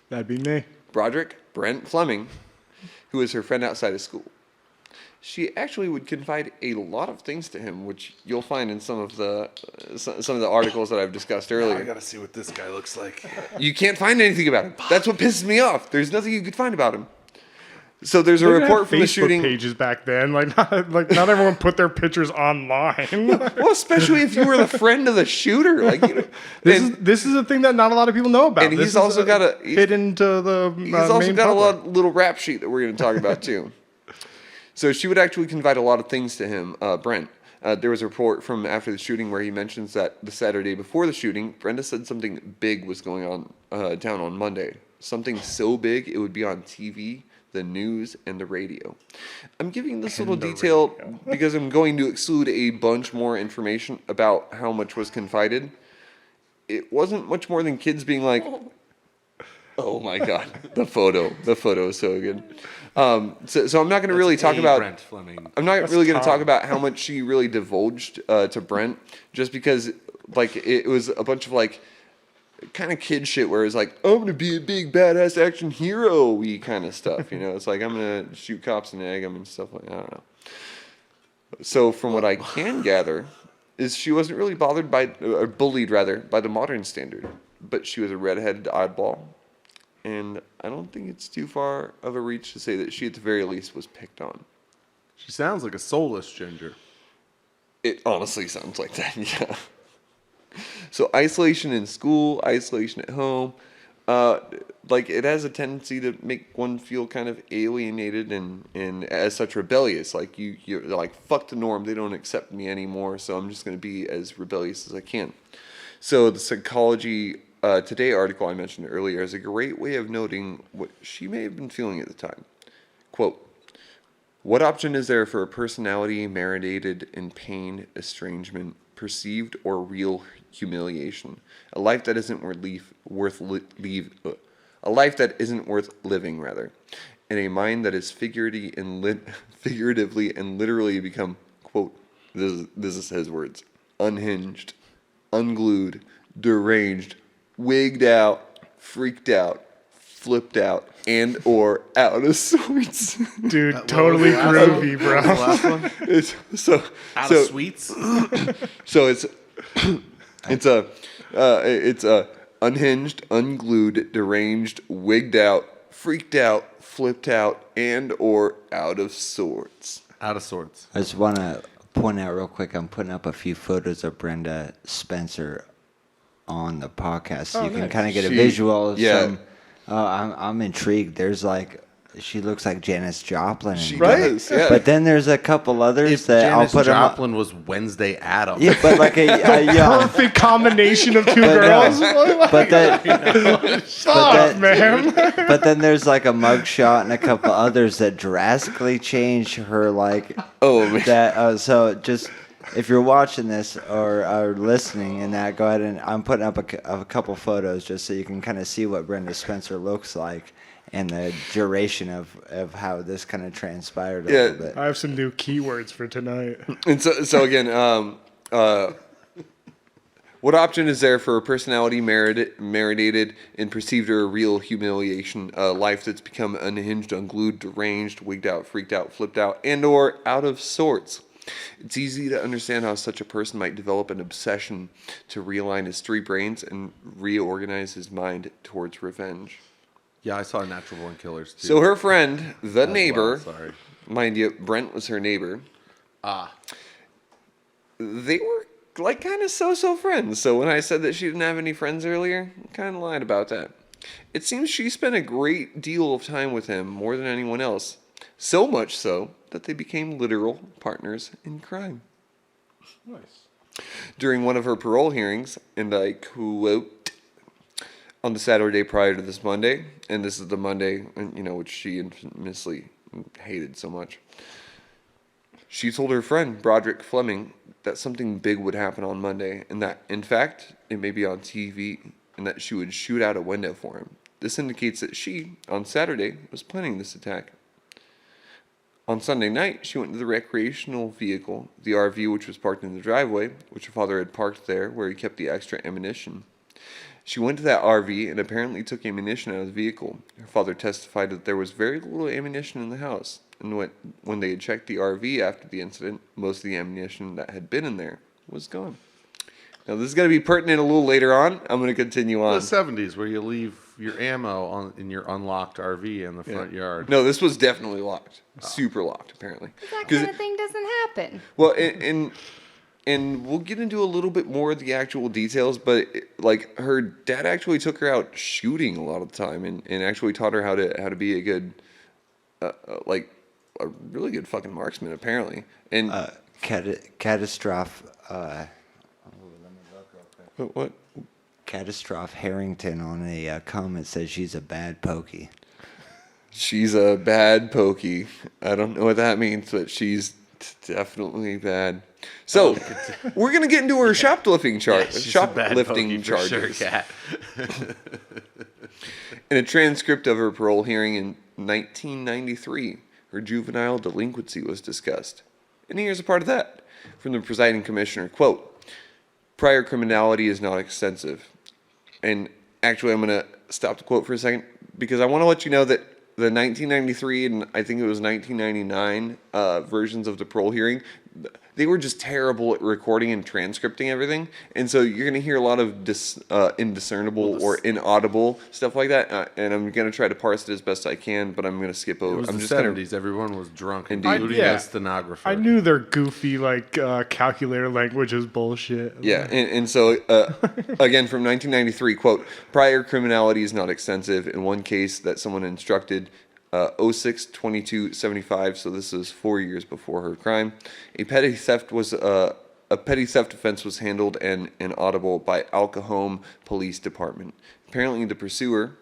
That'd be me. Broderick Brent Fleming, who was her friend outside of school. She actually would confide a lot of things to him, which you'll find in some of the articles that I've discussed earlier. I gotta see what this guy looks like. You can't find anything about him. That's what pisses me off. There's nothing you could find about him. So there's a They didn't report have from the Facebook shooting. pages back then. Like not everyone put their pictures online. Well, especially if you were the friend of the shooter. Like, you know, This is a thing that not a lot of people know about. And This he's is also got hidden to the he's also main got public. a little rap sheet that we're going to talk about too. So she would actually confide a lot of things to him, Brent. There was a report from after the shooting where he mentions that the Saturday before the shooting, Brenda said something big was going on down on Monday. Something so big it would be on TV, the news, and the radio. I'm giving this little detail because I'm going to exclude a bunch more information about how much was confided. It wasn't much more than kids being like, oh my God, the photo is so good. So I'm not going to really talk about Brent Fleming. I'm not really going to talk about how much she really divulged to Brent, just because like it was a bunch of like kind of kid shit where it's like, I'm going to be a big badass action hero-y kind of stuff, you know. It's like I'm going to shoot cops and egg them and stuff like that. I don't know. So from what I can gather is she wasn't really bothered by or bullied rather by the modern standard, but she was a redheaded oddball. And I don't think it's too far of a reach to say that she, at the very least, was picked on. She sounds like a soulless ginger. It honestly sounds like that, yeah. So isolation in school, isolation at home, like it has a tendency to make one feel kind of alienated and as such rebellious. Like you're like, fuck the norm, they don't accept me anymore, so I'm just going to be as rebellious as I can. So the Psychology Today article I mentioned earlier is a great way of noting what she may have been feeling at the time. Quote, what option is there for a personality marinated in pain, estrangement, perceived or real humiliation? A life that isn't a life that isn't worth living, rather. And a mind that is figuratively and literally become, quote, this is his words, unhinged, unglued, deranged, wigged out, freaked out, flipped out, and or out of sorts. Dude, totally groovy, bro. The last one? Out of sweets? So it's unhinged, unglued, deranged, wigged out, freaked out, flipped out, and or out of sorts. Out of sorts. I just want to point out real quick, I'm putting up a few photos of Brenda Spencer on the podcast, so you can kind of get a visual of some. I'm intrigued. There's like, she looks like Janis Joplin. She Right? does, yeah. But then there's a couple others If that Janis I'll put Joplin was Wednesday Addams. Yeah, but like a young. Perfect combination of two But, girls. But that, Fuck, man. but then there's like a mugshot and a couple others that drastically change her like Oh, man. that. So just if you're watching this or are listening and that, go ahead and I'm putting up a couple photos just so you can kind of see what Brenda Spencer looks like and the duration of how this kind of transpired a little bit. I have some new keywords for tonight. And so again, what option is there for a personality marinated in perceived or real humiliation? A life that's become unhinged, unglued, deranged, wigged out, freaked out, flipped out, and or out of sorts. It's easy to understand how such a person might develop an obsession to realign his three brains and reorganize his mind towards revenge. Yeah, I saw Natural Born Killers too. So her friend, the neighbor, sorry. mind you, Brent was her neighbor. They were like kind of so-so friends. So when I said that she didn't have any friends earlier, I kind of lied about that. It seems she spent a great deal of time with him, more than anyone else. So much so that they became literal partners in crime. Nice. During one of her parole hearings, and I quote, on the Saturday prior to this Monday, and this is the Monday, which she infamously hated so much, she told her friend, Broderick Fleming, that something big would happen on Monday, and that, in fact, it may be on TV, and that she would shoot out a window for him. This indicates that she, on Saturday, was planning this attack. On Sunday night, she went to the recreational vehicle, the RV which was parked in the driveway, which her father had parked there where he kept the extra ammunition. She went to that RV and apparently took ammunition out of the vehicle. Her father testified that there was very little ammunition in the house, and when they had checked the RV after the incident, most of the ammunition that had been in there was gone. Now, this is going to be pertinent a little later on. I'm going to continue on. The 70s, where you leave your ammo in your unlocked RV in the front yard. No, this was definitely locked. Super locked, apparently. That kind of thing doesn't happen. Well, and we'll get into a little bit more of the actual details, but her dad actually took her out shooting a lot of the time, and actually taught her how to be a good, a really good fucking marksman, apparently. And Catastrophe. what? Catastrophe Harrington on a comment says she's a bad pokey. She's a bad pokey. I don't know what that means, but she's definitely bad. So we're gonna get into her shoplifting charges. Shoplifting charges. Sure, Cat. In a transcript of her parole hearing in 1993, her juvenile delinquency was discussed. And here's a part of that from the presiding commissioner, quote, "Prior criminality is not extensive." And actually, I'm going to stop the quote for a second because I want to let you know that the 1993 and I think it was 1999 versions of the parole hearing, they were just terrible at recording and transcripting everything. And so you're going to hear a lot of indiscernible or inaudible stuff like that. And I'm going to try to parse it as best I can, but I'm going to skip over. It was I'm the just 70s. Everyone was drunk, Indeed. including Yeah. the stenographer. I knew their goofy calculator language is bullshit. Yeah, and so, again, from 1993, quote, "Prior criminality is not extensive. In one case that someone instructed, 06-22-75, so this is 4 years before her crime, a petty theft offense was handled and inaudible by Alcahome Police Department. Apparently the prisoner,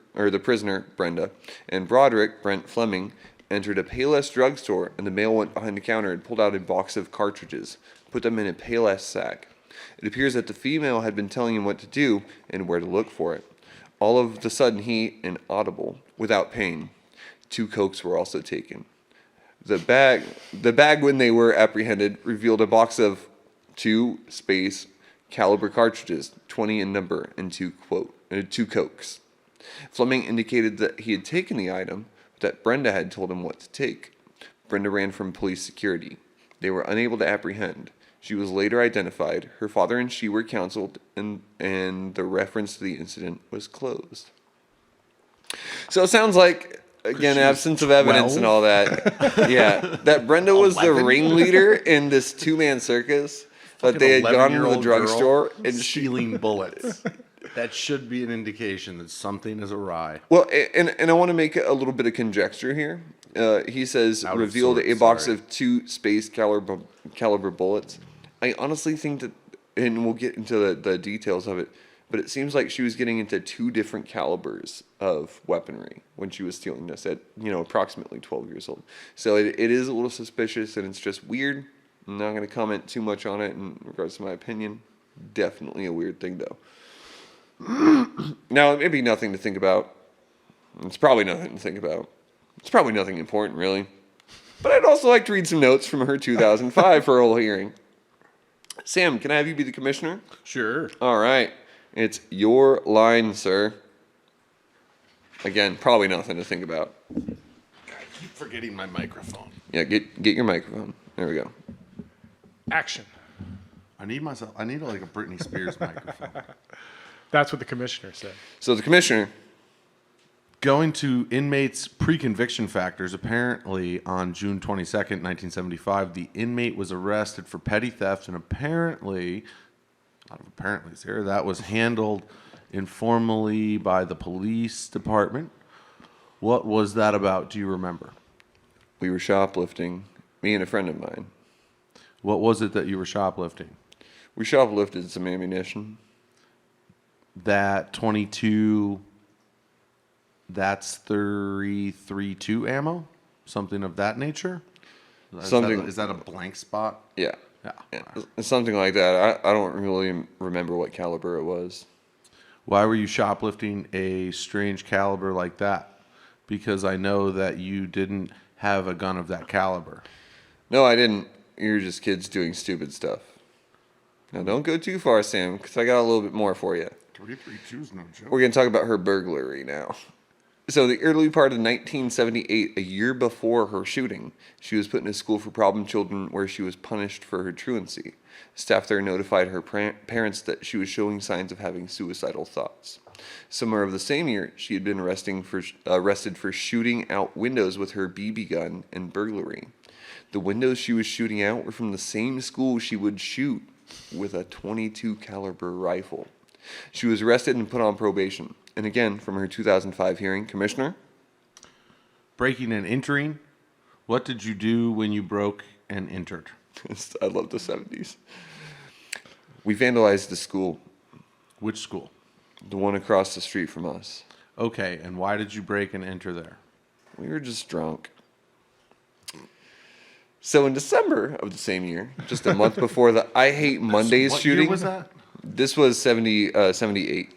Brenda, and Broderick, Brent Fleming, entered a Payless drugstore, and the male went behind the counter and pulled out a box of cartridges, put them in a Payless sack. It appears that the female had been telling him what to do and where to look for it. All of a sudden he, inaudible, without pain. 2 cokes were also taken. The bag when they were apprehended revealed a box of 2 caliber cartridges, 20 in number, and 2 cokes. Fleming indicated that he had taken the item, but that Brenda had told him what to take. Brenda ran from police security. They were unable to apprehend. She was later identified. Her father and she were counseled, and the reference to the incident was closed. So it sounds like, again, absence of evidence and all that. Yeah, that Brenda was the ringleader in this 2-man circus, but they had gone to the drugstore and stealing bullets. That should be an indication that something is awry. Well, and I want to make a little bit of conjecture here. He says revealed a box of 2 caliber bullets. I honestly think that, and we'll get into the details of it, but it seems like she was getting into 2 different calibers of weaponry when she was stealing this at, approximately 12 years old. So it is a little suspicious, and it's just weird. I'm not going to comment too much on it in regards to my opinion. Definitely a weird thing, though. Now, it may be nothing to think about. It's probably nothing to think about. It's probably nothing important, really. But I'd also like to read some notes from her 2005 parole hearing. Sam, can I have you be the commissioner? Sure. All right. It's your line, sir. Again, probably nothing to think about. I keep forgetting my microphone. Yeah, get your microphone. There we go. Action. I need a Britney Spears microphone. That's what the commissioner said. So the commissioner. Going to inmates' pre-conviction factors, apparently on June 22nd, 1975, the inmate was arrested for petty theft, and apparently, a lot of apparentlys here, that was handled informally by the police department. What was that about? Do you remember? We were shoplifting, me and a friend of mine. What was it that you were shoplifting? We shoplifted some ammunition. That 22, that's 332 ammo? Something of that nature? Is that a blank spot? Yeah. Yeah. Something like that. I don't really remember what caliber it was. Why were you shoplifting a strange caliber like that? Because I know that you didn't have a gun of that caliber. No, I didn't. You're just kids doing stupid stuff. Now, don't go too far, Sam, because I got a little bit more for you. 332's no joke. We're going to talk about her burglary now. So, the early part of 1978, a year before her shooting, she was put in a school for problem children where she was punished for her truancy. Staff there notified her parents that she was showing signs of having suicidal thoughts. Summer of the same year, she had been arrested for shooting out windows with her BB gun and burglary. The windows she was shooting out were from the same school she would shoot with a .22 caliber rifle. She was arrested and put on probation. And again, from her 2005 hearing, Commissioner? Breaking and entering. What did you do when you broke and entered? I love the 70s. We vandalized the school, Which school? the one across the street from us. Okay, and why did you break and enter there? We were just drunk. So in December of the same year, just a month before the I Hate Mondays What shooting. year was that? This was 78.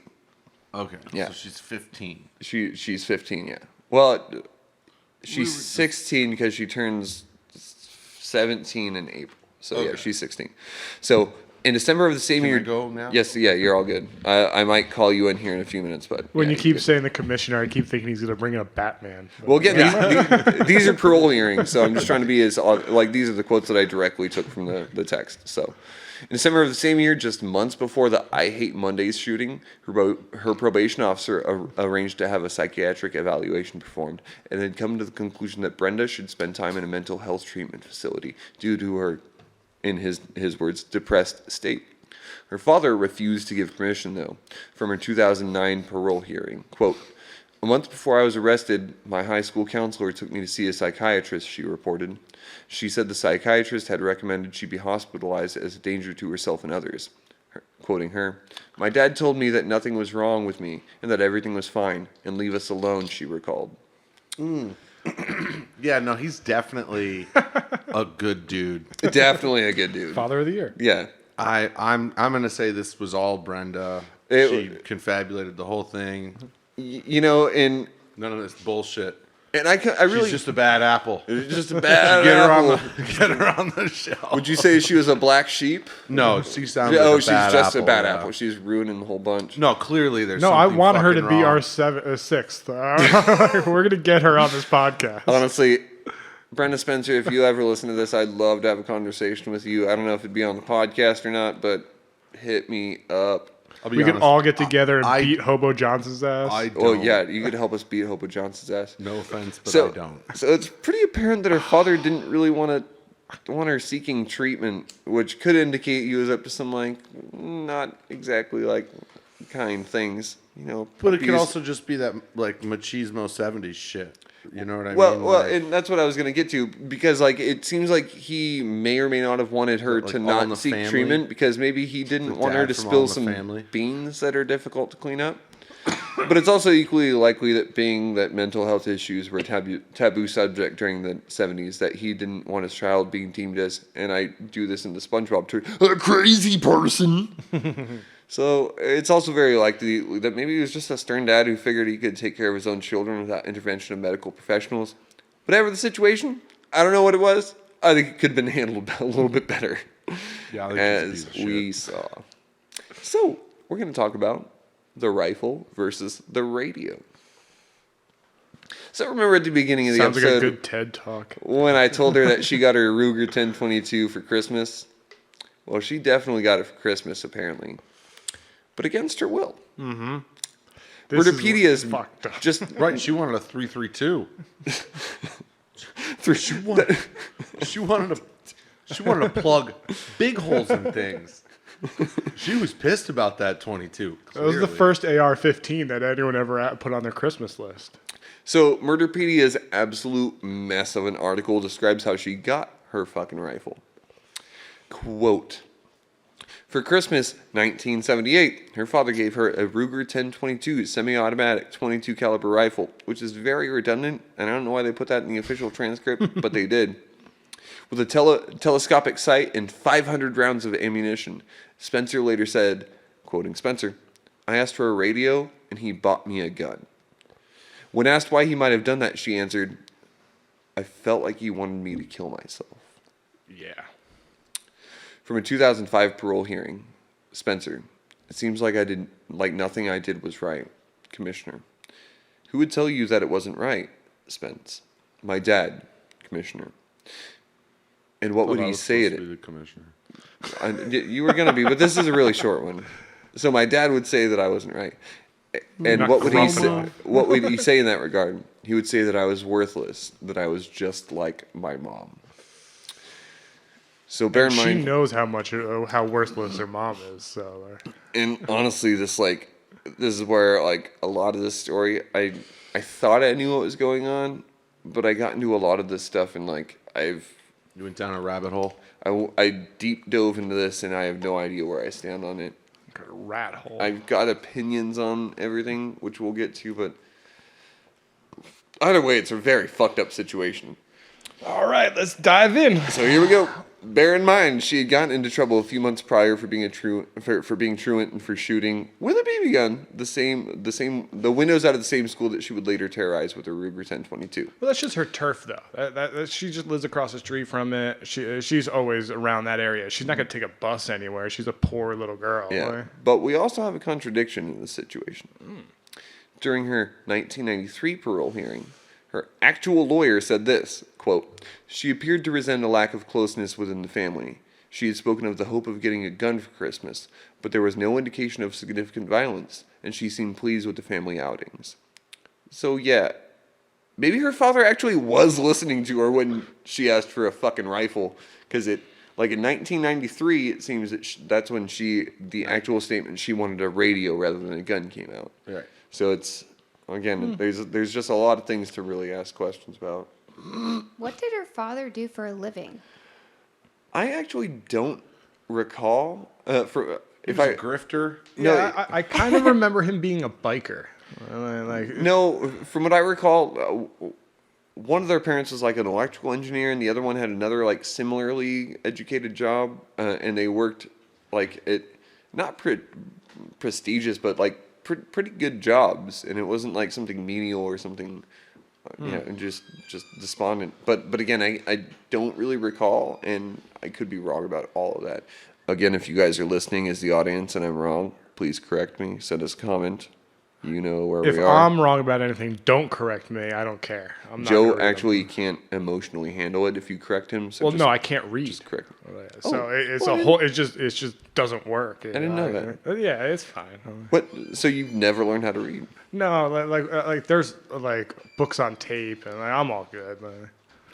Okay, Yeah. so she's 15. She's 15, yeah. Well, she's 16 because she turns 17 in April. So yeah, Okay. she's 16. So in December of the same Can year. I go now? Yes, yeah, you're all good. I might call you in here in a few minutes, but When yeah, you keep you're good. saying the commissioner, I keep thinking he's going to bring in a Batman. Well, again, these are parole hearings, so I'm just trying to be as like these are the quotes that I directly took from the text. So, in December of the same year, just months before the I Hate Mondays shooting, her probation officer arranged to have a psychiatric evaluation performed, and had come to the conclusion that Brenda should spend time in a mental health treatment facility due to her, in his words, depressed state. Her father refused to give permission, though, from her 2009 parole hearing. Quote, "A month before I was arrested, my high school counselor took me to see a psychiatrist," she reported. She said the psychiatrist had recommended she be hospitalized as a danger to herself and others. Quoting her, "My dad told me that nothing was wrong with me and that everything was fine, and leave us alone," she recalled. Yeah, no, he's definitely a good dude. Definitely a good dude. Father of the Year. Yeah. I'm gonna say this was all Brenda. She confabulated the whole thing. You know, and None of this bullshit. I really She's just a bad apple. just a bad Get apple. her on the show. Would you say she was a black sheep? No, she sounds Oh, like a she's bad just apple. a bad yeah. apple. She's ruining the whole bunch. No, clearly there's No, I something want her to fucking be wrong. our sixth. We're going to get her on this podcast. Honestly, Brenda Spencer, if you ever listen to this, I'd love to have a conversation with you. I don't know if it'd be on the podcast or not, but hit me up. I'll be We can honest, all get together and I- beat Hobo Johnson's ass. I don't. Well, yeah, you could help us beat Hobo Johnson's ass. No offense, but So, I don't. so it's pretty apparent that her father didn't really want her seeking treatment, which could indicate he was up to some like not exactly like kind things, you know. But it could abuse. also just be that like machismo 70s shit. You know what I Well, mean? well, Like, and that's what I was gonna get to because like it seems like he may or may not have wanted her Like to All in not the seek Family? treatment because maybe he didn't The want her dad to from All spill in the some Family? beans that are difficult to clean up. But it's also equally likely that being that mental health issues were a taboo subject during the 70s, that he didn't want his child being deemed as, and I do this in the SpongeBob term, a crazy person. So it's also very likely that maybe he was just a stern dad who figured he could take care of his own children without intervention of medical professionals. Whatever the situation, I don't know what it was. I think it could have been handled a little bit better, Yeah, I think as he's a piece of we saw. So we're going to talk about the rifle versus the radio. So remember at the beginning of the Sounds like episode a good TED talk. when I told her that she got her Ruger 1022 for Christmas? Well, she definitely got it for Christmas, apparently. But against her will. This is Wikipedia's fucked up. just Right, she wanted a 332. She wanted to plug big holes in things. She was pissed about that 22. That was the clearly. first AR-15 that anyone ever put on their Christmas list. So, Murderpedia's absolute mess of an article describes how she got her fucking rifle. Quote, for Christmas 1978, her father gave her a Ruger 1022 semi-automatic 22 caliber rifle, which is very redundant, and I don't know why they put that in the official transcript, but they did. With a telescopic sight and 500 rounds of ammunition. Spencer later said, quoting Spencer, I asked for a radio, and he bought me a gun. When asked why he might have done that, she answered, I felt like he wanted me to kill myself. Yeah. From a 2005 parole hearing, Spencer, it seems like nothing I did was right. Commissioner, who would tell you that it wasn't right? Spence, my dad. Commissioner, and what would he say at it? The commissioner. You were gonna be, but this is a really short one. So my dad would say that I wasn't right, and what would he say? What would he say in that regard? He would say that I was worthless, that I was just like my mom. So bear in She mind, knows how worthless her mom is. So, and honestly, this is where like a lot of this story, I thought I knew what was going on, but I got into a lot of this stuff and like You went down a rabbit hole. I deep dove into this and I have no idea where I stand on it. got a rat hole. I've got opinions on everything, which we'll get to, but either way, it's a very fucked up situation. All right, let's dive in. So here we go. Bear in mind, she had gotten into trouble a few months prior for being truant and for shooting with a BB gun the windows out of the same school that she would later terrorize with her Ruger 1022. Well, that's just her turf, though. She just lives across the street from it. She's always around that area. She's not gonna take a bus anywhere. She's a poor little girl. Yeah, Boy. but we also have a contradiction in this situation. During her 1993 parole hearing, her actual lawyer said this, quote, she appeared to resent a lack of closeness within the family. She had spoken of the hope of getting a gun for Christmas, but there was no indication of significant violence, and she seemed pleased with the family outings. So yeah, maybe her father actually was listening to her when she asked for a fucking rifle, because in 1993, it seems that that's when the actual statement, she wanted a radio rather than a gun came out. Right. So it's, again, there's just a lot of things to really ask questions about. What did her father do for a living? I actually don't recall. He was a grifter. No, Yeah, I kind of remember him being a biker. no, from what I recall, one of their parents was like an electrical engineer, and the other one had another like similarly educated job, and they worked like not prestigious, but like pretty good jobs, and it wasn't like something menial or something. Just despondent. But again, I don't really recall, and I could be wrong about all of that. Again, if you guys are listening as the audience and I'm wrong, please correct me. Send us a comment. You know where If we are. I'm wrong about anything, don't correct me. I don't care. I'm not Joe gonna read actually can't emotionally handle it if you correct him. So them. Well, just, no, I can't read. just correct him. So it's well, a whole. It just doesn't work. I didn't know that. Yeah, it's fine. What? So you've never learned how to read? No, like there's like books on tape, and I'm all good.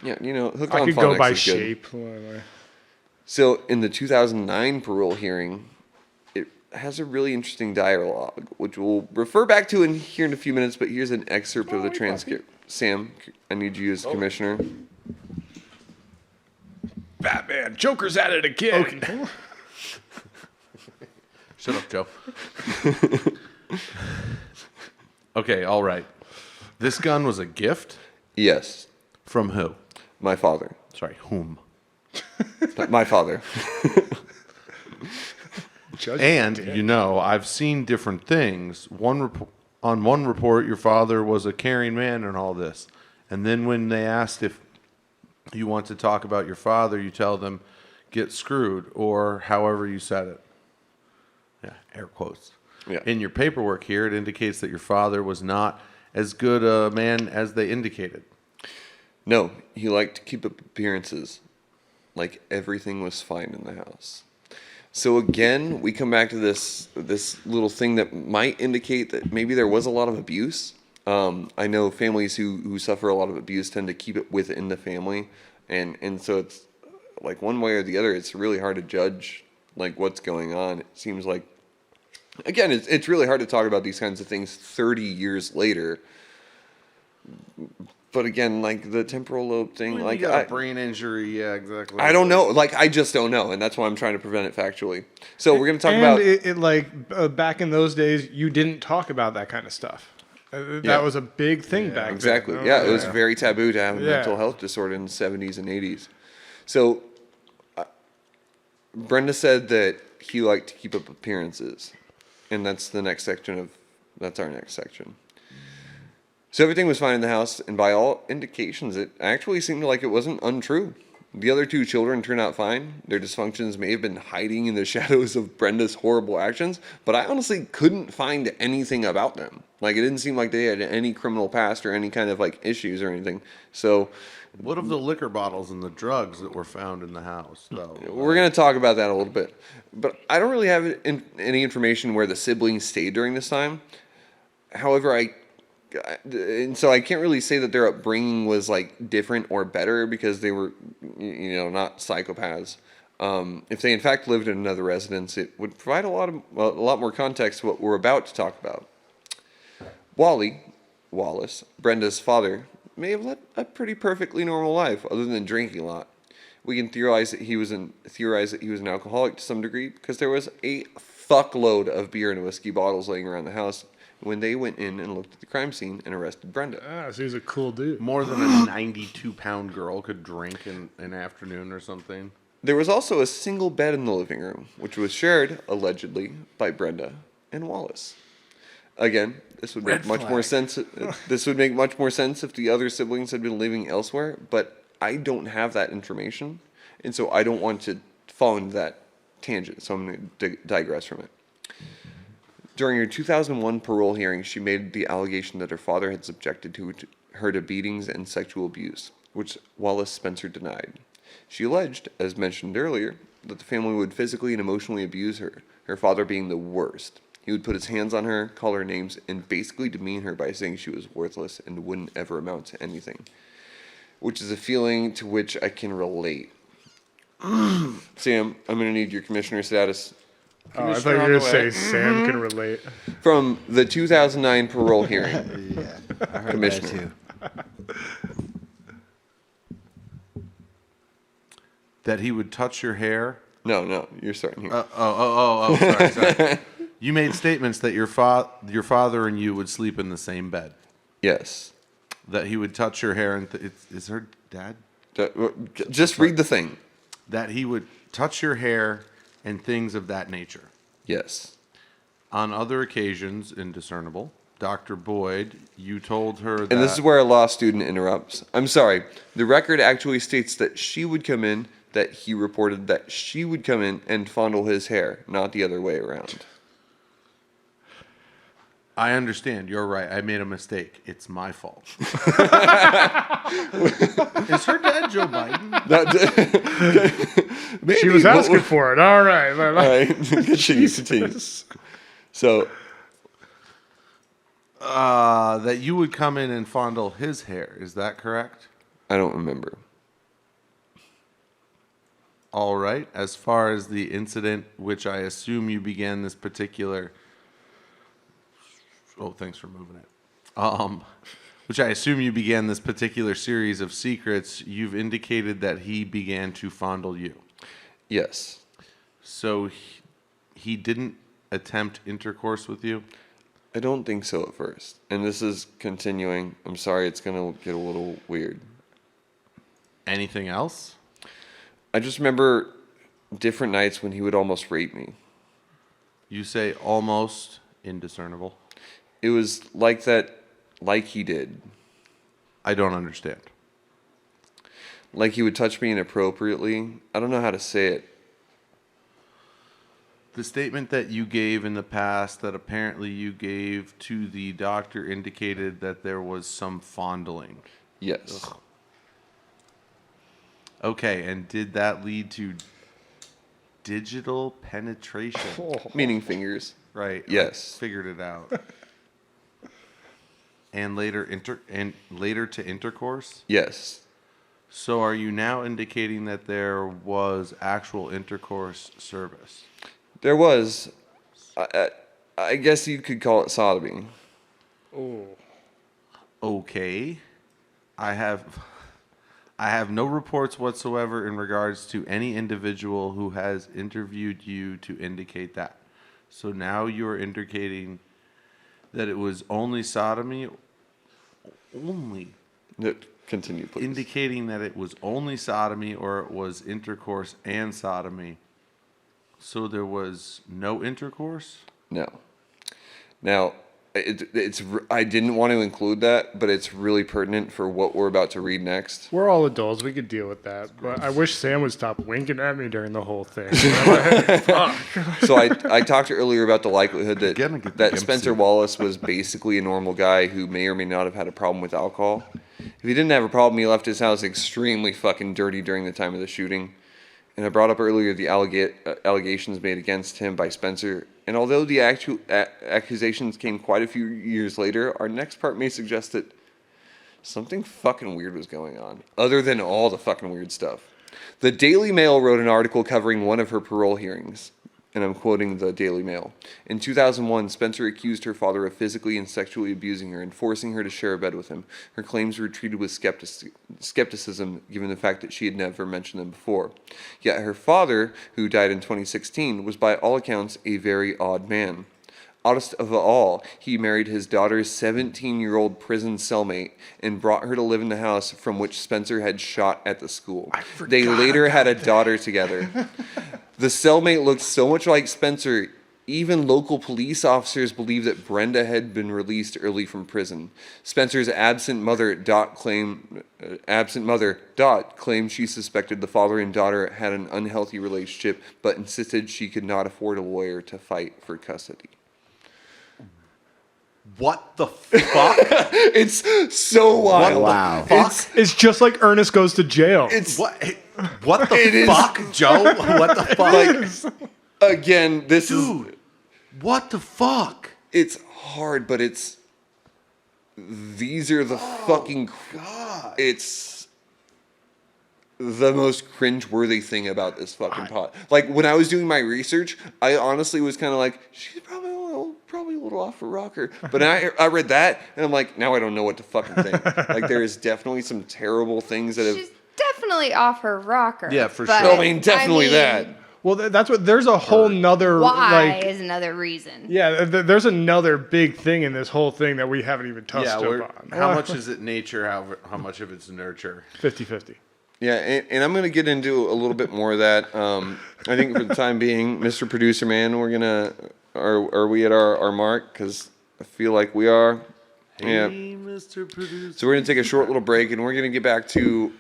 Yeah, hook I on could phonics go by is good. shape. So in the 2009 parole hearing, it has a really interesting dialogue, which we'll refer back to here in a few minutes, but here's an excerpt of the transcript. Sam, I need you as commissioner. Batman, Joker's at it again. Okay. Shut up, Joe. Okay, all right. This gun was a gift Yes, from who? my father. Sorry, whom? My father. And I've seen different things. On one report, your father was a caring man and all this. And then when they asked if you want to talk about your father, you tell them, get screwed, or however you said it. Yeah, air quotes. Yeah. In your paperwork here, it indicates that your father was not as good a man as they indicated. No, he liked to keep up appearances. Like everything was fine in the house. So again, we come back to this little thing that might indicate that maybe there was a lot of abuse. I know families who suffer a lot of abuse tend to keep it within the family, and so it's like one way or the other. It's really hard to judge like what's going on. It seems like, again, it's really hard to talk about these kinds of things 30 years later. But again, like the temporal lobe thing, When like you got a brain injury, yeah, exactly. I don't know. Like I just don't know, and that's why I'm trying to prevent it factually. So we're going to talk about back in those days, you didn't talk about that kind of stuff. Yeah. That was a big thing back exactly. then. Yeah, it was very taboo to have a Yeah. mental health disorder in the 70s and 80s. So Brenda said that he liked to keep up appearances, and that's our next section. So everything was fine in the house, and by all indications, it actually seemed like it wasn't untrue. The other two children turned out fine. Their dysfunctions may have been hiding in the shadows of Brenda's horrible actions, but I honestly couldn't find anything about them. Like, it didn't seem like they had any criminal past or any kind of, like, issues or anything. So What of the liquor bottles and the drugs that were found in the house, though? we're going to talk about that a little bit. But I don't really have any information where the siblings stayed during this time. However, and so I can't really say that their upbringing was like different or better because they were, not psychopaths. If they in fact lived in another residence, it would provide a lot more context to what we're about to talk about. Wallace, Brenda's father, may have led a pretty perfectly normal life, other than drinking a lot. We can theorize that he was an alcoholic to some degree because there was a fuckload of beer and whiskey bottles laying around the house when they went in and looked at the crime scene and arrested Brenda. So he's a cool dude. More than a 92-pound girl could drink in an afternoon or something. There was also a single bed in the living room, which was shared, allegedly, by Brenda and Wallace. Again, this would make much more sense. This would make much more sense if the other siblings had been living elsewhere, but I don't have that information, and so I don't want to fall into that tangent, so I'm going to digress from it. During her 2001 parole hearing, she made the allegation that her father had subjected her to beatings and sexual abuse, which Wallace Spencer denied. She alleged, as mentioned earlier, that the family would physically and emotionally abuse her father being the worst. He would put his hands on her, call her names, and basically demean her by saying she was worthless and wouldn't ever amount to anything, which is a feeling to which I can relate. Sam, I'm going to need your commissioner status. I thought you were going to say Sam can relate. From the 2009 parole hearing. Yeah, I heard Commissioner. that too. That he would touch your hair. No, you're starting here. Sorry. You made statements that your father and you would sleep in the same bed. Yes. That he would touch your hair and is her dad? Just read the thing. That he would touch your hair and things of that nature. Yes. On other occasions, indiscernible, Dr. Boyd, you told her that... And this is where a law student interrupts. I'm sorry. The record actually states that she would come in, that he reported that she would come in and fondle his hair, not the other way around. I understand. You're right. I made a mistake. It's my fault. Is her dad Joe Biden? Maybe. She was asking for it. All right. All right. Continue. So, That you would come in and fondle his hair. Is that correct? I don't remember. All right. As far as the incident, which I assume you began this particular... Oh, thanks for moving it. Which I assume you began this particular series of secrets, you've indicated that he began to fondle you. Yes. So he didn't attempt intercourse with you? I don't think so at first. And this is continuing. I'm sorry, it's going to get a little weird. Anything else? I just remember different nights when he would almost rape me. You say almost indiscernible. It was like that, like he did. I don't understand. Like he would touch me inappropriately. I don't know how to say it. The statement that you gave in the past that apparently you gave to the doctor indicated that there was some fondling. Yes. Ugh. Okay, and did that lead to digital penetration? Meaning fingers. Right. Yes. I figured it out. And later to intercourse? Yes. So are you now indicating that there was actual intercourse service? There was, I guess you could call it sodomy. Oh. Okay. I have no reports whatsoever in regards to any individual who has interviewed you to indicate that. So now you're indicating that it was only sodomy, only Continue, please. indicating that it was only sodomy or it was intercourse and sodomy. So there was no intercourse? No. Now, I didn't want to include that, but it's really pertinent for what we're about to read next. We're all adults. We could deal with that. But I wish Sam would stop winking at me during the whole thing. So I talked earlier about the likelihood Gonna get the that gimp Spencer suit. Wallace was basically a normal guy who may or may not have had a problem with alcohol. If he didn't have a problem, he left his house extremely fucking dirty during the time of the shooting. And I brought up earlier the allegations made against him by Spencer. And although the actual accusations came quite a few years later, our next part may suggest that something fucking weird was going on, other than all the fucking weird stuff. The Daily Mail wrote an article covering one of her parole hearings, and I'm quoting the Daily Mail. In 2001, Spencer accused her father of physically and sexually abusing her and forcing her to share a bed with him. Her claims were treated with skepticism, given the fact that she had never mentioned them before. Yet her father, who died in 2016, was by all accounts a very odd man. Oddest of all, he married his daughter's 17-year-old prison cellmate and brought her to live in the house from which Spencer had shot at the school. They later had a daughter together. The cellmate looked so much like Spencer, even local police officers believed that Brenda had been released early from prison. Spencer's absent mother, Dot, claimed she suspected the father and daughter had an unhealthy relationship, but insisted she could not afford a lawyer to fight for custody. What the fuck? It's so wild. Wow. It's just like Ernest Goes to Jail. It's What the It fuck, Joe? What the fuck? again, this Dude, what the fuck? it's hard, but these are the fucking God. it's the most cringe-worthy thing about this fucking pot. Like, when I was doing my research, I honestly was kind of like, she's probably a little off her rocker. But I read that, and I'm like, now I don't know what to fucking think. Like, there is definitely some terrible things that have... She's definitely off her rocker. Yeah, for but, sure. I mean, definitely that. Well, that's what. There's a whole nother Why is another reason. Yeah, there's another big thing in this whole thing that we haven't even touched upon. how much is it nature? How much of it's nurture? 50-50. Yeah, and I'm going to get into a little bit more of that. I think for the time being, Mr. Producer Man, we're going to... Are we at our mark? Because I feel like we are. Yeah. Hey, Mr. Producer. So we're going to take a short little break, and we're going to get back to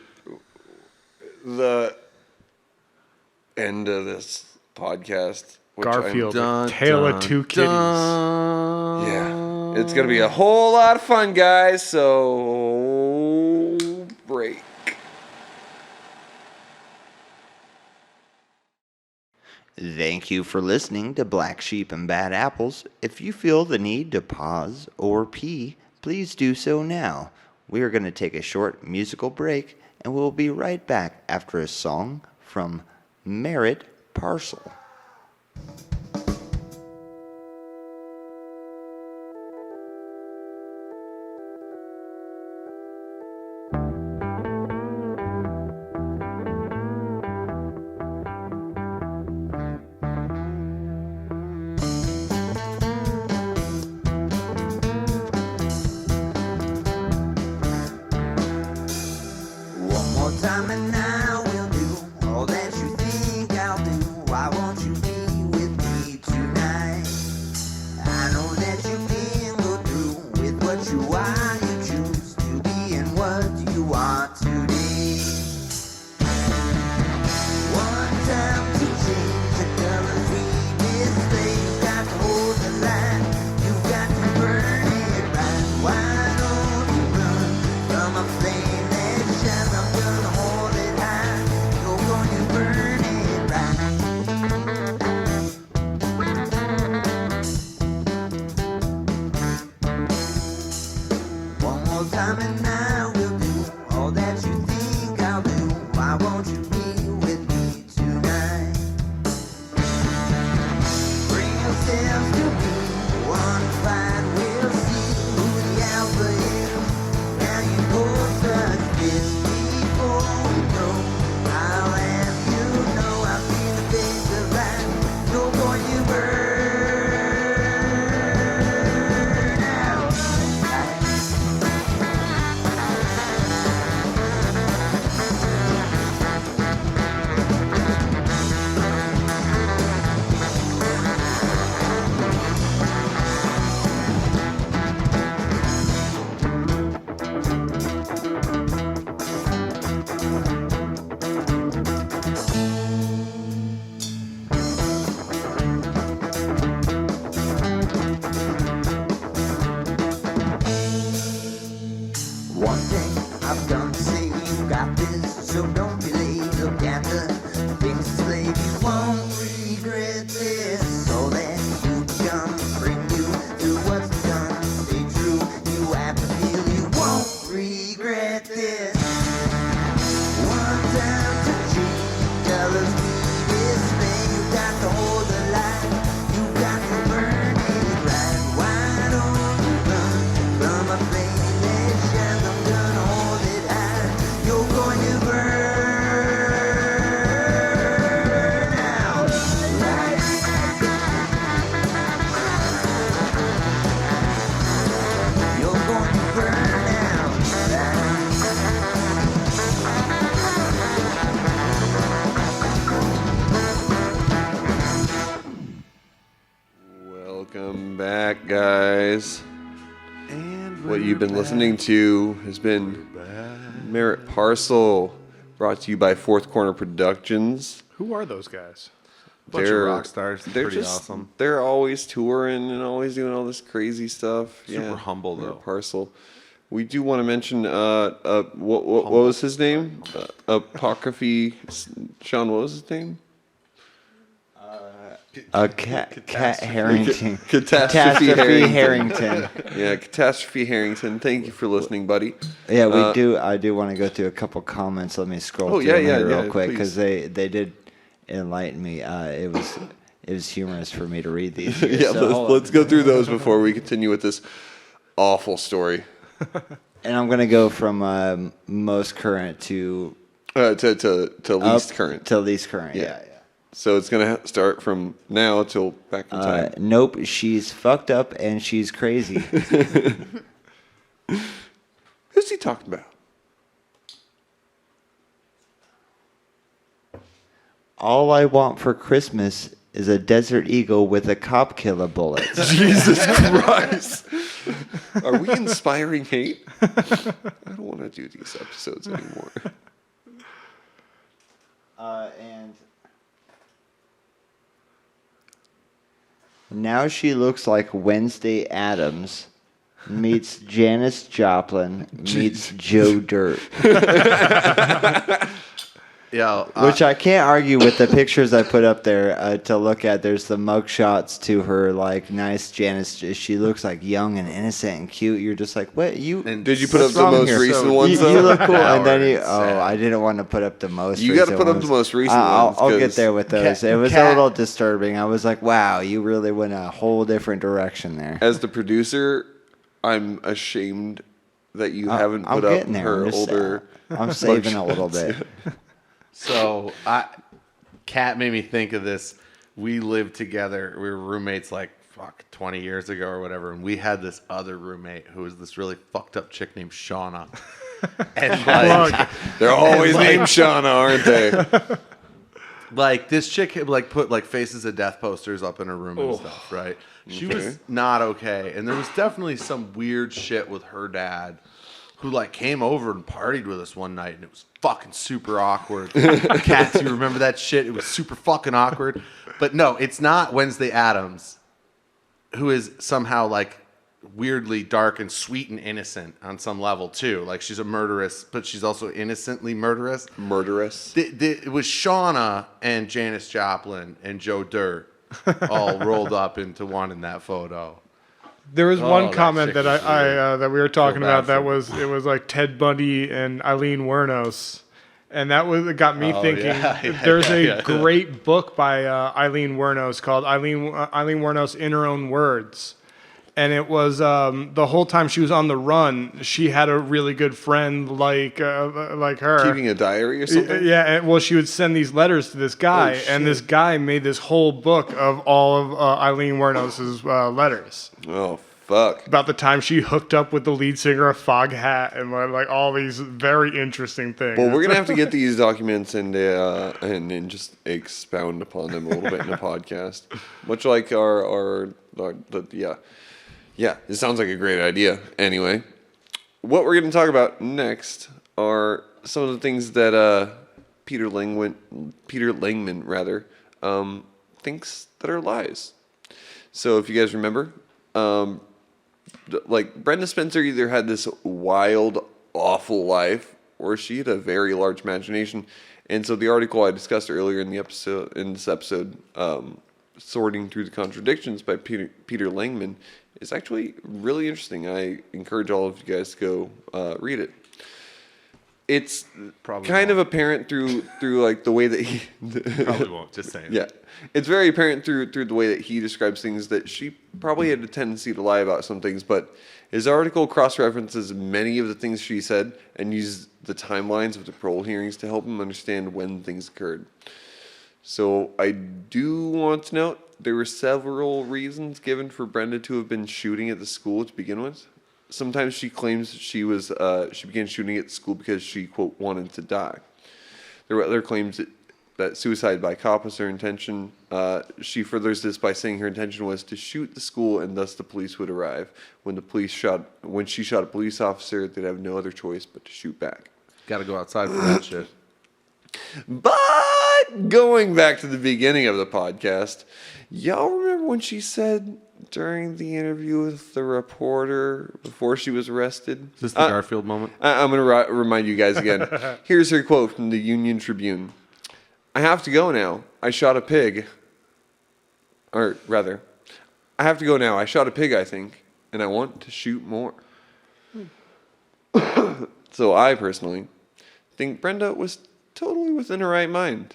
the end of this podcast. which Garfield, Dun, Tale dun, of Two Kitties. Yeah. It's going to be a whole lot of fun, guys. So, break. Thank you for listening to Black Sheep and Bad Apples. If you feel the need to pause or pee, please do so now. We are going to take a short musical break, and we'll be right back after a song from Merritt Parcel. One more time and I will do all that you think I'll do. Why won't you be with me? Welcome back, guys. And What you've been listening to has been Merit Parcel, brought to you by Fourth Corner Productions. Who are those guys? Bunch of rock stars. They're Pretty just awesome. They're always touring and always doing all this crazy stuff. Super humble, Merit though. Parcel. We do want to mention what was his name? Apocryphy. Sean, what was his name? Cat Harrington. Catastrophe Harrington. Yeah, Catastrophe Harrington. Thank you for listening, buddy. Yeah, we do. I do want to go through a couple comments. Let me scroll through them here real quick because they did enlighten me. It was humorous for me to read these. Here, Yeah, so let's go through those before we continue with this awful story. And I'm gonna go from most current to To least current. To least current. Yeah. So it's gonna start from now till back in time. Nope, she's fucked up and she's crazy. Who's he talking about? All I want for Christmas is a Desert Eagle with a cop killer bullet. Jesus Christ! Are we inspiring hate? I don't want to do these episodes anymore. And now she looks like Wednesday Addams meets Janis Joplin meets Joe Dirt. Yeah, Which I can't argue with the pictures I put up there to look at. There's the mug shots to her, like, nice Janice. She looks like young and innocent and cute. You're just like, what? And Did you put up what's the wrong most here? recent ones, You though? look cool. And then you, Sad. I didn't want to put up the most You recent got to put up ones. the most recent I'll ones. get 'cause there with those. It was a Cat- little disturbing. I was like, wow, you really went a whole different direction there. As the producer, I'm ashamed that you haven't I'm put up getting there. her older. I'm saving a little bit. So, Kat made me think of this. We lived together. We were roommates like 20 years ago or whatever, and we had this other roommate who was this really fucked up chick named Shauna. And like, They're always named Shauna, aren't they? like this chick had like put like Faces of Death posters up in her room and stuff, right? She was not okay, and there was definitely some weird shit with her dad, who like came over and partied with us one night, and it was fucking super awkward. Cats, you remember that shit? It was super fucking awkward. But no, it's not Wednesday Addams, who is somehow like weirdly dark and sweet and innocent on some level too. Like she's a murderess, but she's also innocently murderous. Murderous. It was Shauna and Janis Joplin and Joe Dirt all rolled up into one in that photo. There was one that comment chick that was weird. that we were talking Feel bad about. for It was like Ted Bundy and Eileen Wuornos, and it got me thinking. There's a great book by Eileen Wuornos called Eileen Wuornos in Her Own Words, and it was the whole time she was on the run, she had a really good friend like her. Keeping a diary or something? Yeah, well, she would send these letters to this guy, and this guy made this whole book of all of Eileen Wuornos' letters. Oh, fuck. About the time she hooked up with the lead singer of Foghat and like all these very interesting things. Well, we're going to have to get these documents and just expound upon them a little bit in the podcast. Much like Yeah, it sounds like a great idea. Anyway, what we're going to talk about next are some of the things that Peter Langman thinks that are lies. So if you guys remember, like Brenda Spencer either had this wild, awful life, or she had a very large imagination. And so the article I discussed earlier in this episode, Sorting Through the Contradictions by Peter Langman, is actually really interesting. I encourage all of you guys to go read it. It's kind of apparent through like the way that he Probably won't. Just saying. yeah, it's very apparent through the way that he describes things that she probably had a tendency to lie about some things. But his article cross-references many of the things she said and uses the timelines of the parole hearings to help him understand when things occurred. So I do want to note there were several reasons given for Brenda to have been shooting at the school to begin with. Sometimes she claims she began shooting at the school because she, quote, wanted to die. There were other claims that that suicide by cop was her intention. She furthers this by saying her intention was to shoot the school, and thus the police would arrive. When she shot a police officer, they'd have no other choice but to shoot back. Got to go outside for that shit. But going back to the beginning of the podcast, y'all remember when she said during the interview with the reporter before she was arrested? Is this the Garfield moment? I'm going to remind you guys again. Here's her quote from the Union Tribune. "I have to go now. I shot a pig. Or rather, I have to go now. I shot a pig, I think, and I want to shoot more." So I personally think Brenda was totally within her right mind.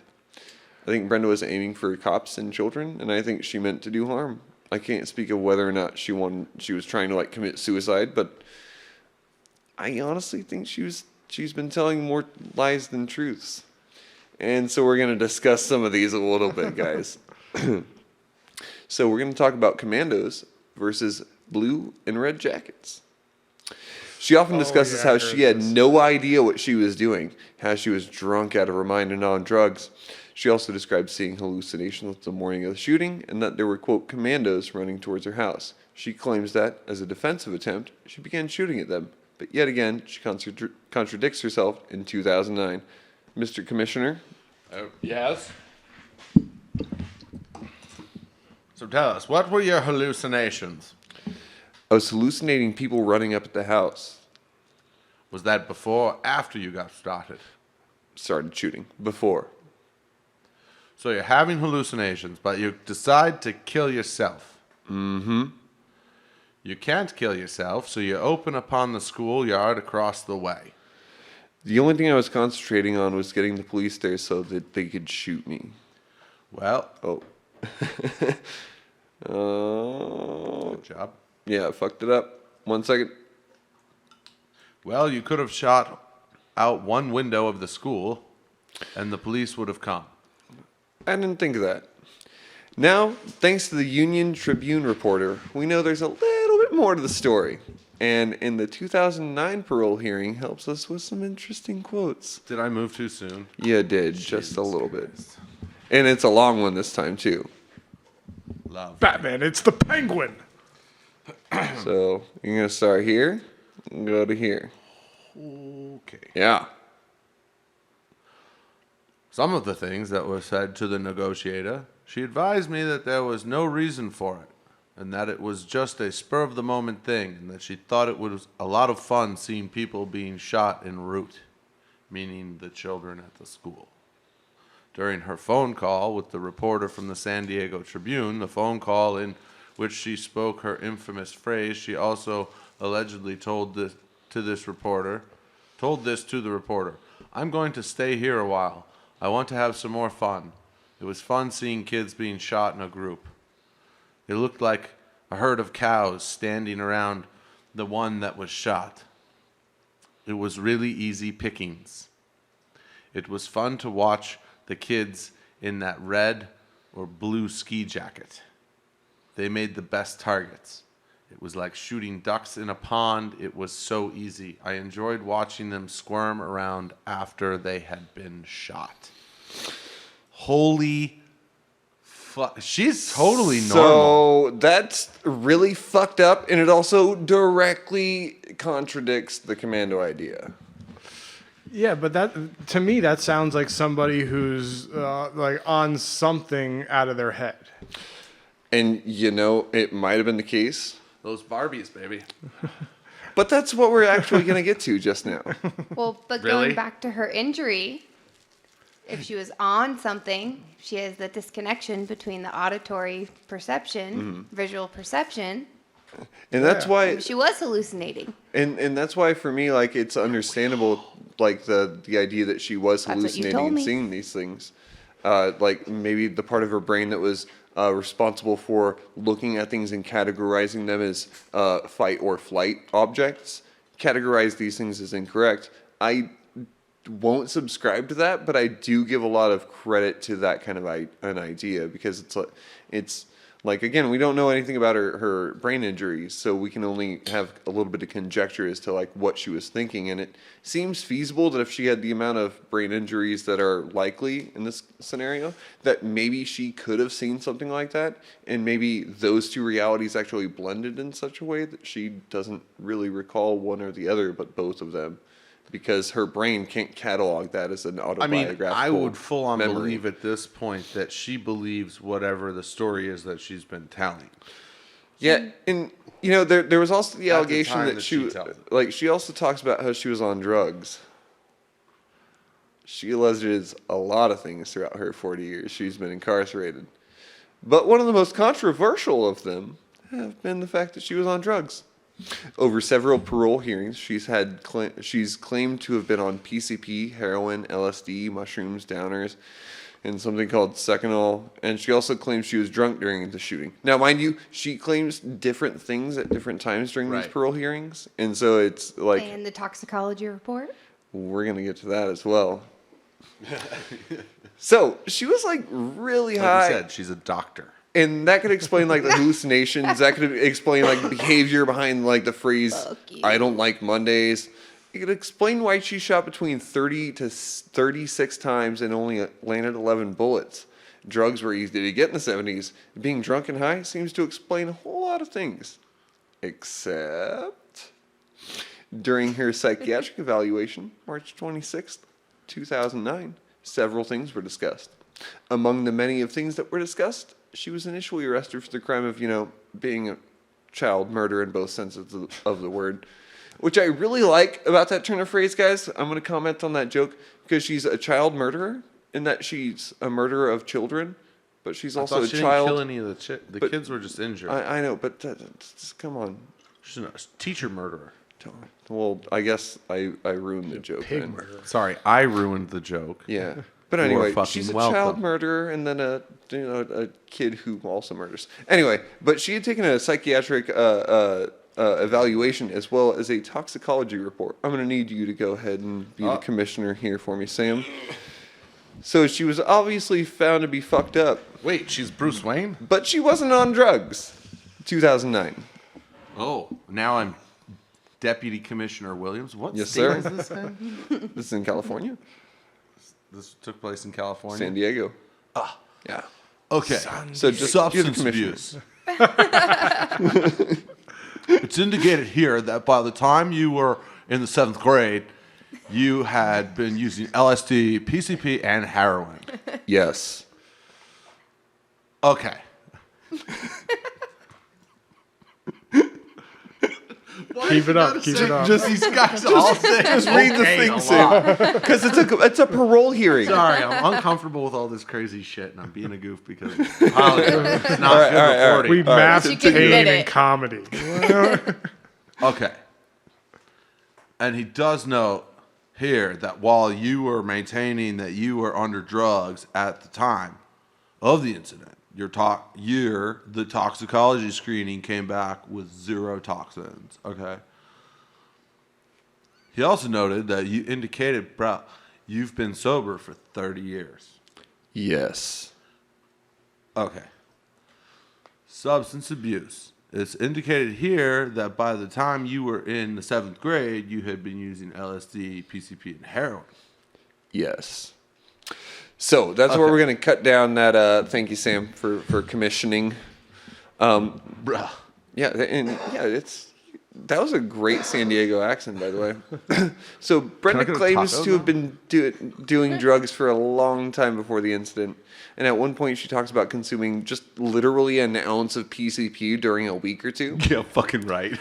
I think Brenda was aiming for cops and children, and I think she meant to do harm. I can't speak of whether or not she was trying to commit suicide, but I honestly think she's been telling more lies than truths. And so we're going to discuss some of these a little bit, guys. So we're going to talk about commandos versus blue and red jackets. She often discusses how she had no idea what she was doing, how she was drunk out of her mind and on drugs. She also described seeing hallucinations the morning of the shooting and that there were, quote, commandos running towards her house. She claims that, as a defensive attempt, she began shooting at them. But yet again, she contradicts herself in 2009. Mr. Commissioner? Yes? So tell us, what were your hallucinations? I was hallucinating people running up at the house. Was that before or after you got started? Started shooting. Before. So you're having hallucinations, but you decide to kill yourself. Mm-hmm. You can't kill yourself, so you open upon the schoolyard across the way. The only thing I was concentrating on was getting the police there so that they could shoot me. Well, Good job. Yeah, I fucked it up. 1 second. Well, you could have shot out one window of the school, and the police would have come. I didn't think of that. Now, thanks to the Union Tribune reporter, we know there's a little bit more to the story. And in the 2009 parole hearing helps us with some interesting quotes. Did I move too soon? Yeah, it did. Just a little bit. And it's a long one this time, too. Love. Batman, it's the Penguin. So, you're going to start here and go to here. Okay. Yeah. Some of the things that were said to the negotiator, she advised me that there was no reason for it, and that it was just a spur-of-the-moment thing, and that she thought it was a lot of fun seeing people being shot en route, meaning the children at the school. During her phone call with the reporter from the San Diego Tribune, the phone call in which she spoke her infamous phrase, she also allegedly told this to the reporter, "I'm going to stay here a while. I want to have some more fun. It was fun seeing kids being shot in a group. It looked like a herd of cows standing around the one that was shot. It was really easy pickings. It was fun to watch the kids in that red or blue ski jacket. They made the best targets. It was like shooting ducks in a pond. It was so easy. I enjoyed watching them squirm around after they had been shot." Holy fuck. She's totally normal. So that's really fucked up, and it also directly contradicts the commando idea. Yeah, but that to me that sounds like somebody who's on something out of their head. And it might have been the case. Those Barbies, baby. But that's what we're actually going to get to just now. Well, but Really? going back to her injury, if she was on something, she has the disconnection between the auditory perception, visual perception. And that's why She was hallucinating. and that's why for me it's understandable the idea that she was That's what you hallucinating told and me. seeing these things. Maybe the part of her brain that was responsible for looking at things and categorizing them as fight or flight objects categorize these things as incorrect. I won't subscribe to that, but I do give a lot of credit to that kind of an idea because it's Like, again, we don't know anything about her brain injuries, so we can only have a little bit of conjecture as to, like, what she was thinking. And it seems feasible that if she had the amount of brain injuries that are likely in this scenario, that maybe she could have seen something like that, and maybe those two realities actually blended in such a way that she doesn't really recall one or the other, but both of them. Because her brain can't catalog that as an I autobiographical mean, I would full on memory. believe at this point that she believes whatever the story is that she's been telling. Yeah, and there was also the At the allegation time that that she she tells it. like she also talks about how she was on drugs. She alleges a lot of things throughout her 40 years she's been incarcerated. But one of the most controversial of them have been the fact that she was on drugs. Over several parole hearings, she's claimed to have been on PCP, heroin, LSD, mushrooms, downers, and something called Seconal. And she also claims she was drunk during the shooting. Now, mind you, she claims different things at different times during these Right. parole hearings, and so it's like And the toxicology report. we're gonna get to that as well. So she was like really Like high. you said, she's a doctor. And that could explain like the hallucinations. That could explain like behavior behind like the phrase Fuck you. "I don't like Mondays." It could explain why she shot between 30 to 36 times and only landed 11 bullets. Drugs were easy to get in the 70s. Being drunk and high seems to explain a whole lot of things. Except during her psychiatric evaluation, March 26th, 2009, several things were discussed. Among the many of things that were discussed, she was initially arrested for the crime of, being a child murderer in both senses of the word, which I really like about that turn of phrase, guys. I'm going to comment on that joke because she's a child murderer in that she's a murderer of children, but she's also I thought a she child. didn't kill any of the but- kids were just injured. I know, but just come on. She's a teacher murderer. Well, I guess I ruined the joke. Pig then. murder. Sorry, I ruined the joke. Yeah. But You're anyway, fucking she's a welcome. child murderer and then a kid who also murders. Anyway, but she had taken a psychiatric evaluation as well as a toxicology report. I'm going to need you to go ahead and be the commissioner here for me, Sam. So she was obviously found to be fucked up, Wait, she's Bruce Wayne? but she wasn't on drugs. 2009. Oh, now I'm Deputy Commissioner Williams. What Yes, state sir. is this in? This is in California, This took place in California. San Diego. Yeah. Okay. So just you're the Substance commissioner. abuse. It's indicated here that by the time you were in the 7th grade, you had been using LSD, PCP, and heroin. Yes. Okay. Keep it up. Keep it up. Just these guys all saying, Just read the okay thing, a Sam. lot. Because it's a parole hearing. Sorry, I'm uncomfortable with all this crazy shit, and I'm being a goof because it's not good right. reporting. We mask You can pain admit and it. comedy. Okay. And he does note here that while you were maintaining that you were under drugs at the time of the incident, the toxicology screening came back with 0 toxins. Okay. He also noted that you indicated, bro, you've been sober for 30 years. Yes. Okay. Substance abuse. It's indicated here that by the time you were in the 7th grade, you had been using LSD, PCP, and heroin. Yes. So that's where Okay. we're going to cut down that. Thank you, Sam, for commissioning. Bruh. Yeah, that was a great San Diego accent, by the way. So Brenda get a claims taco to have been doing drugs for a long time before the incident. And at one point, she talks about consuming just literally an ounce of PCP during a week or two. Yeah, fucking right.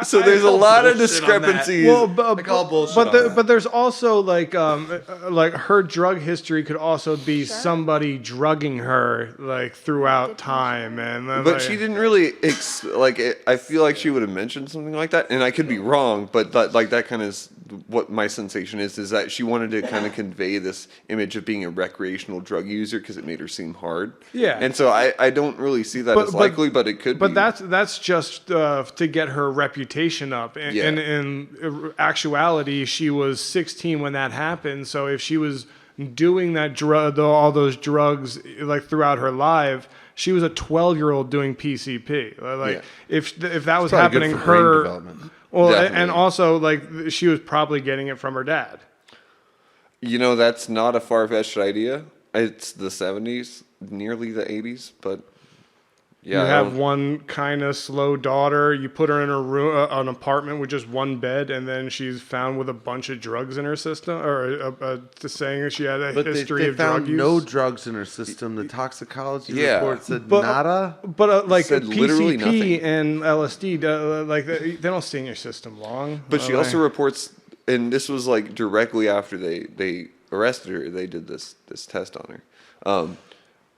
So there's a lot of bullshit on that. discrepancies. Well, I call bullshit on that. but there's also like her drug history could also be somebody drugging her like throughout time, and then, But like, she didn't really I feel like she would have mentioned something like that, and I could be wrong, but that kind of is what my sensation is that she wanted to kind of convey this image of being a recreational drug user because it made her seem hard. Yeah. And so I don't really see that as likely, but it could. But be. that's just to get her reputation up. And, Yeah. and in actuality, she was 16 when that happened. So if she was doing that all those drugs like throughout her life. She was a 12-year-old doing PCP. Like if that was probably happening, good for brain her development. well, Definitely. and also like she was probably getting it from her dad. You know, that's not a far-fetched idea. It's the 70s, nearly the 80s, but yeah. You have one kind of slow daughter. You put her in a room, an apartment with just one bed, and then she's found with a bunch of drugs in her system, or saying that she had a But history they of drug found use. no drugs in her system. The toxicology Yeah. report said But- nada. But like Said literally PCP nothing. and LSD, like they don't stay in your system long. But she also reports, and this was like directly after they arrested her, they did this test on her.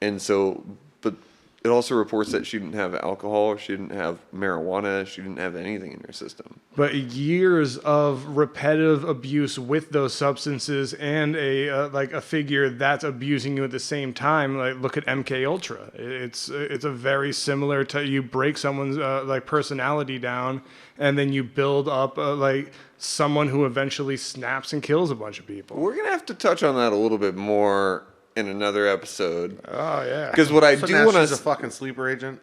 And so, but it also reports that she didn't have alcohol, she didn't have marijuana, she didn't have anything in her system. But years of repetitive abuse with those substances and a figure that's abusing you at the same time. Like look at MK Ultra. It's a very similar to you break someone's like personality down, and then you build up like someone who eventually snaps and kills a bunch of people. We're gonna have to touch on that a little bit more in another episode. Oh yeah. Because what I So do now want she's a to, fucking sleeper agent.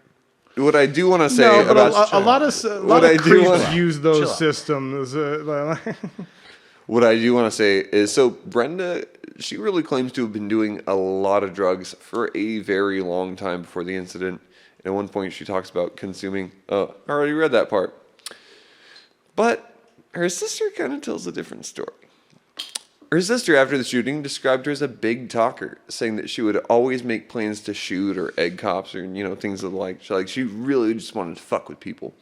what I do want to say No, but about a lot of What I do creeps wanna- use Chill those out. systems. What I do want to say is, so Brenda, she really claims to have been doing a lot of drugs for a very long time before the incident. And at one point, she talks about consuming. Oh, I already read that part. But her sister kind of tells a different story. Her sister, after the shooting, described her as a big talker, saying that she would always make plans to shoot or egg cops or, things of the like. She really just wanted to fuck with people.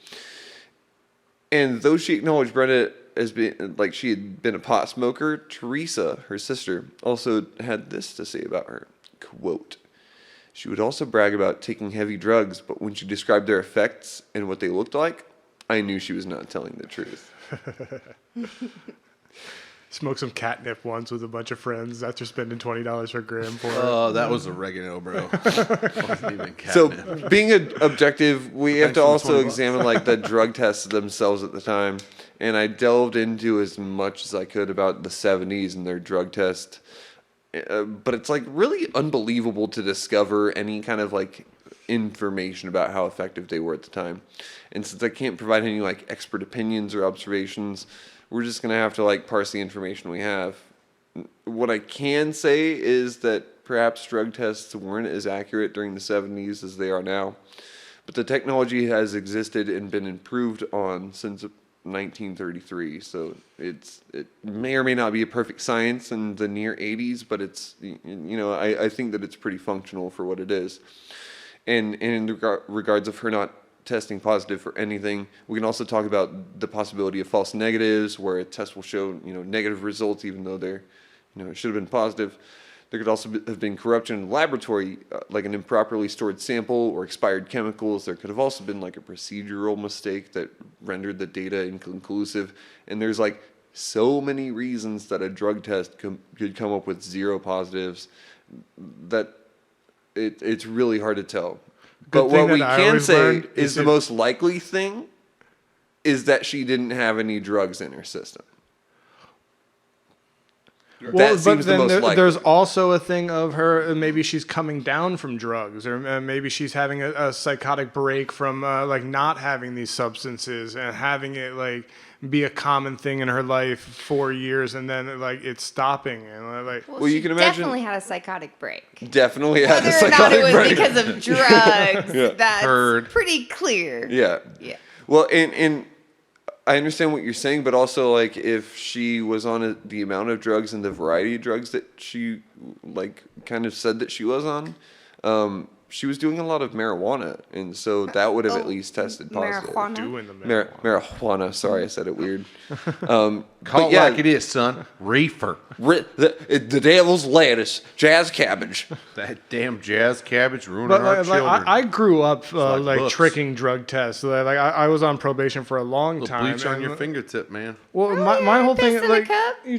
And though she acknowledged Brenda as being, like, she had been a pot smoker, Teresa, her sister, also had this to say about her. Quote, she would also brag about taking heavy drugs, but when she described their effects and what they looked like, I knew she was not telling the truth. Smoked some catnip once with a bunch of friends after spending $20 per gram for it. Oh, that was oregano, bro. Wasn't even So, catnip. being objective, we have Thanks to for the also $20. examine like the drug tests themselves at the time. And I delved into as much as I could about the 70s and their drug test. But it's like really unbelievable to discover any kind of like information about how effective they were at the time. And since I can't provide any like expert opinions or observations, we're just going to have to like parse the information we have. What I can say is that perhaps drug tests weren't as accurate during the 70s as they are now. But the technology has existed and been improved on since 1933. So it may or may not be a perfect science in the near 80s, but it's, I think that it's pretty functional for what it is. And in regards of her not testing positive for anything, we can also talk about the possibility of false negatives, where a test will show negative results even though they're it should have been positive. There could also have been corruption in the laboratory, like an improperly stored sample or expired chemicals. There could have also been like a procedural mistake that rendered the data inconclusive. And there's like so many reasons that a drug test could come up with zero positives that it's really hard to tell. But thing what we that I can always say learned is is the if- most likely thing is that she didn't have any drugs in her system. That seems the most likely. There's also a thing of her, maybe she's coming down from drugs, or maybe she's having a psychotic break from like not having these substances and having it like be a common thing in her life for years, and then like it's stopping and like. Well, you she can imagine- definitely had a psychotic break. Definitely had a Whether or not psychotic it was break. because of drugs, that's Heard. pretty clear. Yeah. Yeah. Well, and I understand what you're saying, but also like if she was on the amount of drugs and the variety of drugs that she like kind of said that she was on, she was doing a lot of marijuana, and so that would have at least tested positive. Marijuana. Doing the Marijuana. Sorry, I said it weird. Call but it yeah, like it is, son. Reefer. the devil's lettuce, jazz cabbage. That damn jazz cabbage ruining But our like, children. I grew up like like books. tricking drug tests. Like I was on probation for a long Little time. bleach on and- your fingertip, man. Well, Oh, my yeah, whole thing piss is in a like cup. you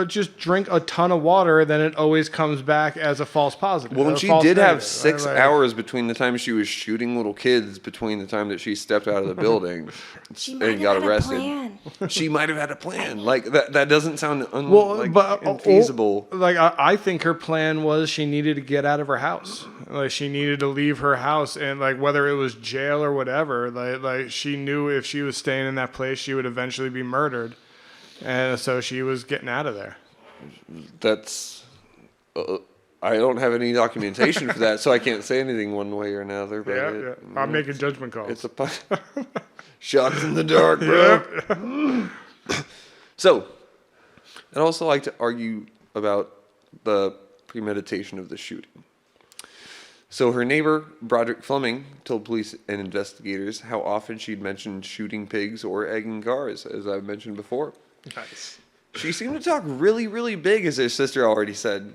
just drink a ton of water, then it always comes back as a false positive. Well, a and she false did have negative, 6 right? hours hours between the time she was shooting little kids between the time that she stepped out of the building She might and have got had arrested. a plan. She might have had a plan. Like that doesn't sound infeasible. Like I think her plan was she needed to get out of her house. Like she needed to leave her house, and like whether it was jail or whatever, like she knew if she was staying in that place, she would eventually be murdered, and so she was getting out of there. That's I don't have any documentation for that, so I can't say anything one way or another. But Yeah. I'm making judgment calls. It's a shots in the dark, bro. So, I'd also like to argue about the premeditation of the shooting. So her neighbor, Broderick Fleming, told police and investigators how often she'd mentioned shooting pigs or egging cars, as I've mentioned before. Nice. She seemed to talk really, really big, as her sister already said.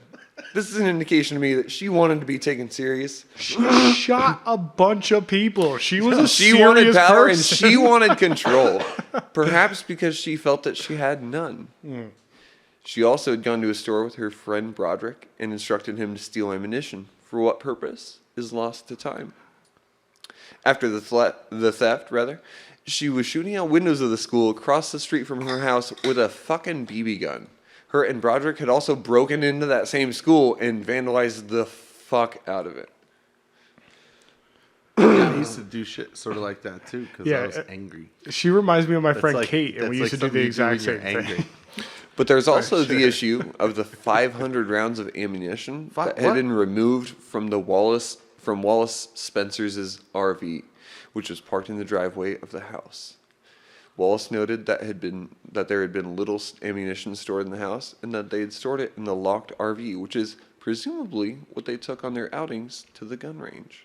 This is an indication to me that she wanted to be taken serious. She shot a bunch of people. She was a She wanted serious power person. and she wanted control. Perhaps because she felt that she had none. She also had gone to a store with her friend Broderick and instructed him to steal ammunition. For what purpose is lost to time. After the theft, she was shooting out windows of the school across the street from her house with a fucking BB gun. Her and Broderick had also broken into that same school and vandalized the fuck out of it. Yeah, I used to do shit sort of like that too because I was angry. She reminds me of my friend like- Kate, and we that's used like to do the something you exact do when same you're thing. angry. But there's also the issue of the 500 rounds of ammunition that had What? been removed from Wallace Spencer's RV, which was parked in the driveway of the house. Wallace noted that there had been little ammunition stored in the house, and that they had stored it in the locked RV, which is presumably what they took on their outings to the gun range.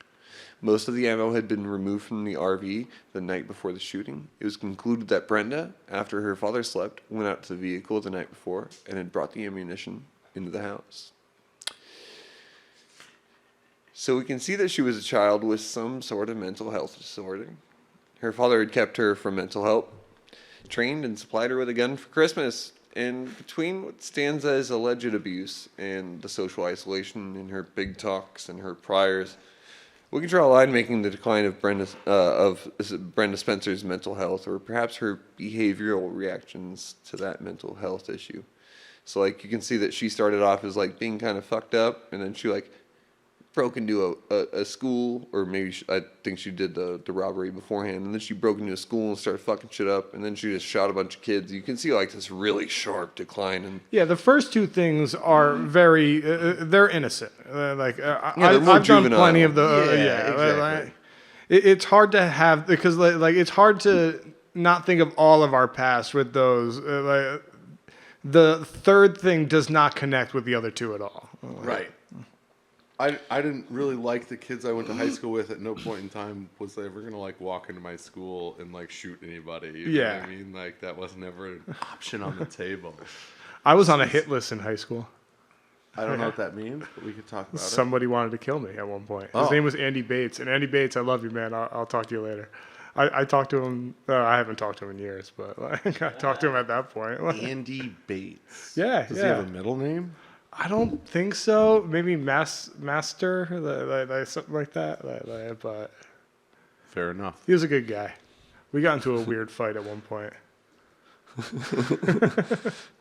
Most of the ammo had been removed from the RV the night before the shooting. It was concluded that Brenda, after her father slept, went out to the vehicle the night before and had brought the ammunition into the house. So we can see that she was a child with some sort of mental health disorder. Her father had kept her from mental help, trained and supplied her with a gun for Christmas. And between what stands as alleged abuse and the social isolation in her big talks and her priors, we can draw a line making the decline of Brenda Spencer's mental health, or perhaps her behavioral reactions to that mental health issue. So, like, you can see that she started off as, like, being kind of fucked up, and then she, like, broke into a school, or maybe I think she did the robbery beforehand, and then she broke into a school and started fucking shit up, and then she just shot a bunch of kids. You can see like this really sharp decline. And Yeah, the first two things are very, they're innocent. they're more I've done juvenile. plenty of the, exactly. It's hard to have, because like it's hard to not think of all of our past with those. The third thing does not connect with the other two at all. Right. I didn't really like the kids I went to high school with. At no point in time was I ever gonna like walk into my school and like shoot anybody. You know what I mean? Like that was never an option on the table. I was on a hit list in high school. I don't know what that means, but we could talk about it. Somebody wanted to kill me at one point. His name was Andy Bates. And Andy Bates, I love you, man. I'll talk to you later. I talked to him. I haven't talked to him in years, but like, I talked to him at that point. Andy Bates. Yeah, Does he have a middle name? I don't think so. Maybe Master, something like that. But Fair enough. he was a good guy. We got into a weird fight at one point.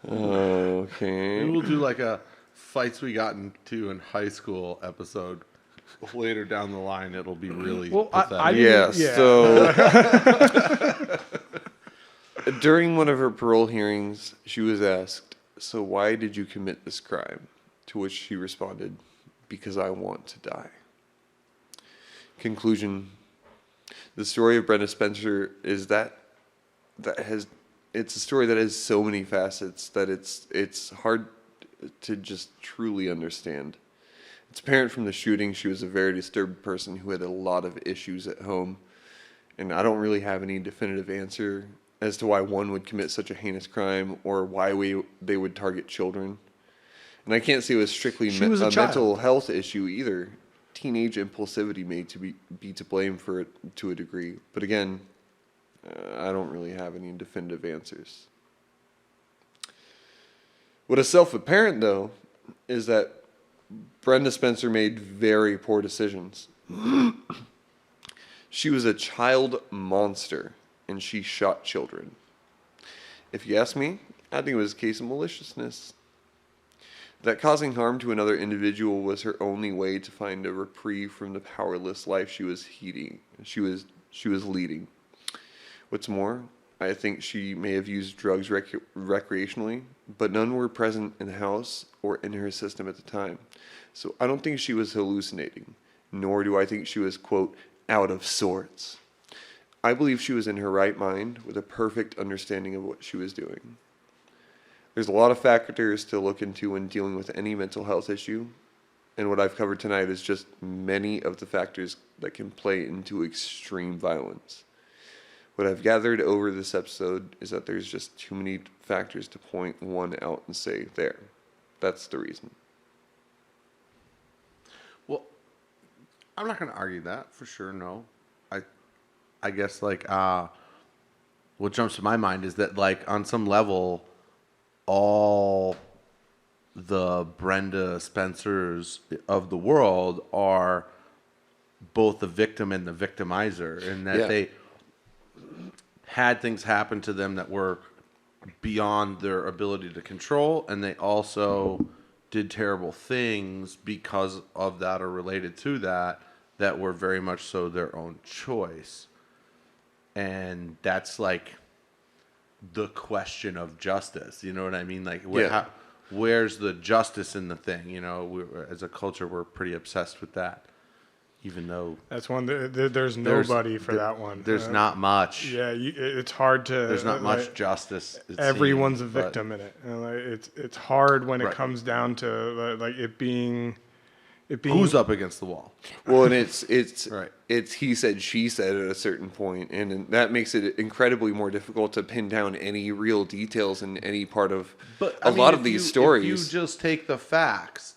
okay. Maybe we'll do like a fights we got into in high school episode. Later down the line, it'll be really pathetic. Yeah. So during one of her parole hearings, she was asked, "So why did you commit this crime?" To which she responded, "Because I want to die." Conclusion: the story of Brenda Spencer is it's a story that has so many facets that it's hard to just truly understand. It's apparent from the shooting she was a very disturbed person who had a lot of issues at home, and I don't really have any definitive answer as to why one would commit such a heinous crime or why they would target children. And I can't say it was strictly She was a child. mental health issue either. Teenage impulsivity may be to blame for it to a degree, but again, I don't really have any definitive answers. What is self-apparent, though, is that Brenda Spencer made very poor decisions. She was a child monster, and she shot children. If you ask me, I think it was a case of maliciousness. That causing harm to another individual was her only way to find a reprieve from the powerless life she was leading. What's more, I think she may have used drugs recreationally, but none were present in the house or in her system at the time. So I don't think she was hallucinating, nor do I think she was, quote, out of sorts. I believe she was in her right mind with a perfect understanding of what she was doing. There's a lot of factors to look into when dealing with any mental health issue, and what I've covered tonight is just many of the factors that can play into extreme violence. What I've gathered over this episode is that there's just too many factors to point one out and say, there, that's the reason. Well, I'm not going to argue that for sure. No, I guess like what jumps to my mind is that like on some level, all the Brenda Spencers of the world are both the victim and the victimizer, in that they had things happen to them that were beyond their ability to control, and they also did terrible things because of that or related to that were very much so their own choice. And that's like the question of justice. You know what I mean? Like, where's the justice in the thing? You know, as a culture, we're pretty obsessed with that. Even though that's one, there's nobody for that one. There's not much. Yeah, it's hard to. There's not much justice. Everyone's a victim in it. And it's hard when it comes down to like it being who's up against the wall. Well, and it's right. It's he said, she said at a certain point, and that makes it incredibly more difficult to pin down any real details in any part of a lot of these stories. If you just take the facts,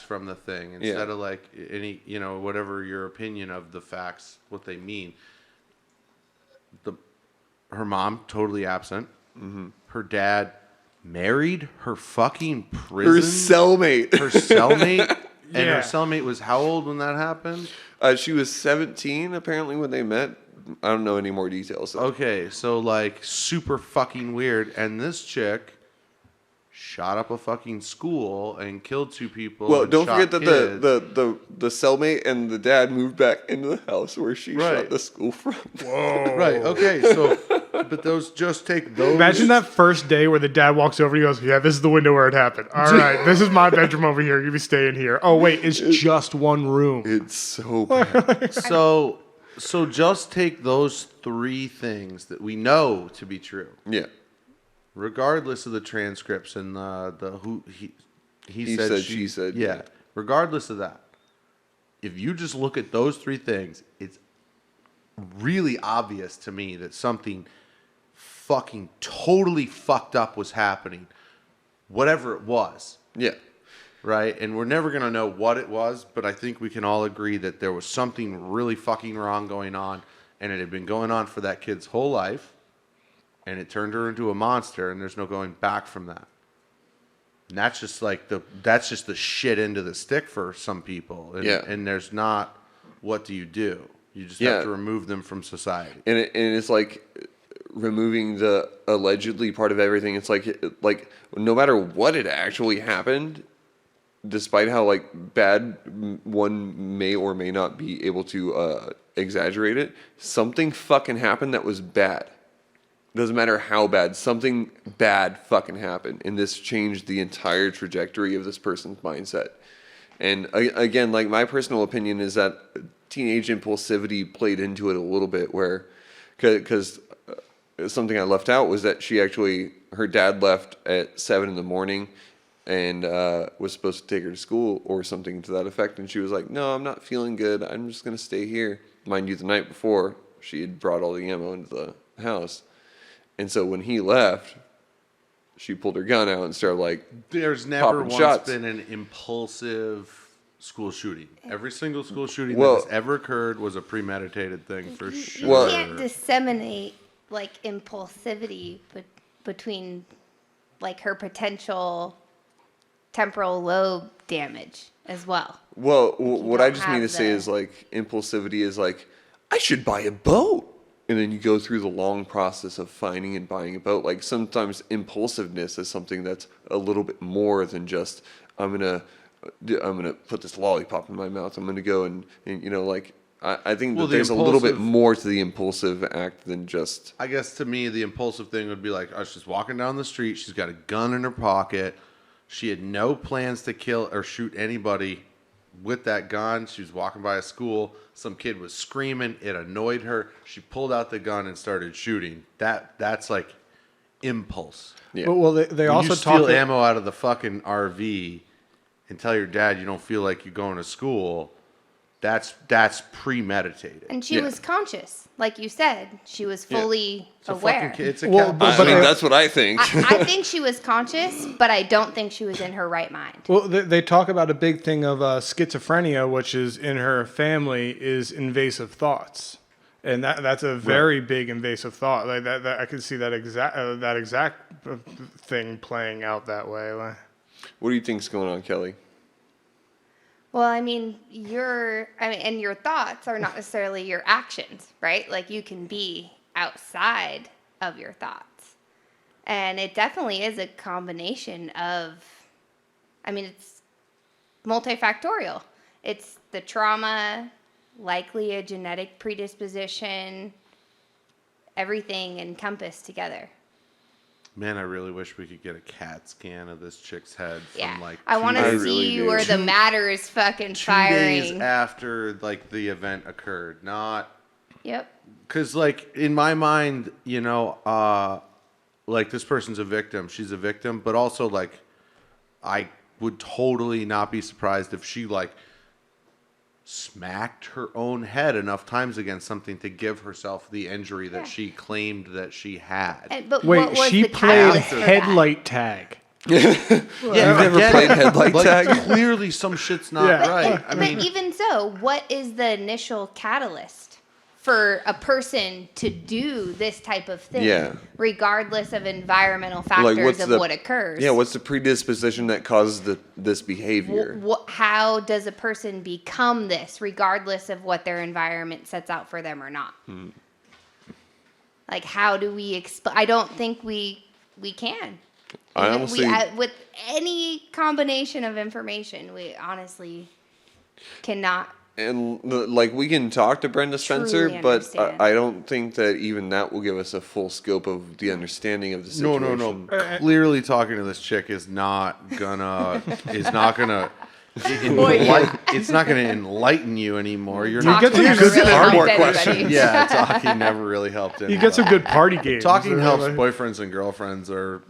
from the thing instead of like any, you know, whatever your opinion of the facts, what they mean. Her mom totally absent. Mm-hmm. Her dad married her fucking prison. Her cellmate. And her cellmate was how old when that happened? She was 17, apparently, when they met. I don't know any more details. Okay, so, like, super fucking weird. And this chick shot up a fucking school and killed 2 people. Well, don't forget that kids. the cellmate and the dad moved back into the house where she shot the school from. Whoa. Right, okay, so... But just take those. Imagine that first day where the dad walks over and he goes, yeah, this is the window where it happened. All right, this is my bedroom over here. You'll be staying here. Oh, wait, it's just one room. It's so bad. So just take those 3 things that we know to be true. Yeah. Regardless of the transcripts and the who he said, she said. Yeah. Regardless of that, if you just look at those 3 things, it's really obvious to me that something fucking totally fucked up was happening, whatever it was. Yeah. Right? And we're never going to know what it was, but I think we can all agree that there was something really fucking wrong going on, and it had been going on for that kid's whole life, and it turned her into a monster, and there's no going back from that. And that's just like the shit end of the stick for some people. And, and there's not, what do? You just have to remove them from society. And it's like removing the allegedly part of everything. It's like no matter what had actually happened, despite how like bad one may or may not be able to exaggerate it, something fucking happened that was bad. Doesn't matter how bad, something bad fucking happened, and this changed the entire trajectory of this person's mindset. And again, like my personal opinion is that teenage impulsivity played into it a little bit, where because something I left out was that her dad left at 7 a.m. and was supposed to take her to school or something to that effect, and she was like, no, I'm not feeling good, I'm just going to stay here. Mind you, the night before, she had brought all the ammo into the house. And so when he left, she pulled her gun out and started like there's never once shots. Been an impulsive school shooting. Every single school shooting that has ever occurred was a premeditated thing for sure. You can't disseminate like impulsivity between like her potential temporal lobe damage as well. Well, you what I don't just mean have to say the- is like impulsivity is like, I should buy a boat. And then you go through the long process of finding and buying a boat. Like sometimes impulsiveness is something that's a little bit more than just, I'm gonna put this lollipop in my mouth. I'm gonna go and you know, like, I think Well, that the there's a little bit impulsive- more to the impulsive act than just, I guess to me, the impulsive thing would be like, oh, she's walking down the street. She's got a gun in her pocket. She had no plans to kill or shoot anybody with that gun. She was walking by a school. Some kid was screaming. It annoyed her. She pulled out the gun and started shooting. That's like impulse. yeah. Well, they When also you steal talk. ammo out of the fucking RV and tell your dad you don't feel like you're going to school, that's premeditated. And she Yeah. was conscious, like you said. She was fully It's a aware. fucking kid. It's a Well, cat. but- I mean, I- that's what I think. I think she was conscious, but I don't think she was in her right mind. Well, they talk about a big thing of schizophrenia, which is in her family, is invasive thoughts, and that's a very big invasive thought. Like that I can see that exact thing playing out that way. Like, What do you think's going on, Kelly? Well, I mean, and your thoughts are not necessarily your actions, right? Like you can be outside of your thoughts. And it definitely is a combination of, I mean, it's multifactorial. It's the trauma, likely a genetic predisposition, everything encompassed together. Man, I really wish we could get a CAT scan of this chick's head Yeah. from like I want I to really see do. where the matter is fucking 2 firing. days after like the event occurred. Not Yep. because like in my mind, you know, like this person's a victim. She's a victim, but also like I would totally not be surprised if she like smacked her own head enough times against something to give herself the injury that Yeah. she claimed that she had. But what wait, was she the played catalyst for that? headlight tag. You've never Get played it? headlight Like, tag? clearly some shit's not Yeah. right. I But mean, even so, what is the initial catalyst for a person to do this type of thing, Yeah. regardless of environmental factors of what occurs? Yeah, what's the predisposition that causes this behavior? How does a person become this, regardless of what their environment sets out for them or not? Like, how do we explain? I don't think we can. I Even honestly- with any combination of information, we honestly cannot. And like we can talk to Brenda Spencer, Truly but understand. I don't think that even that will give us a full scope of the understanding of the no, situation. no. Clearly, talking to this chick is not gonna it's not gonna enlighten you anymore. You're not. get Talking some never good really hard helped work anybody. Yeah, talking never really helped anybody. You get some good party games. Talking helps Like- boyfriends and girlfriends or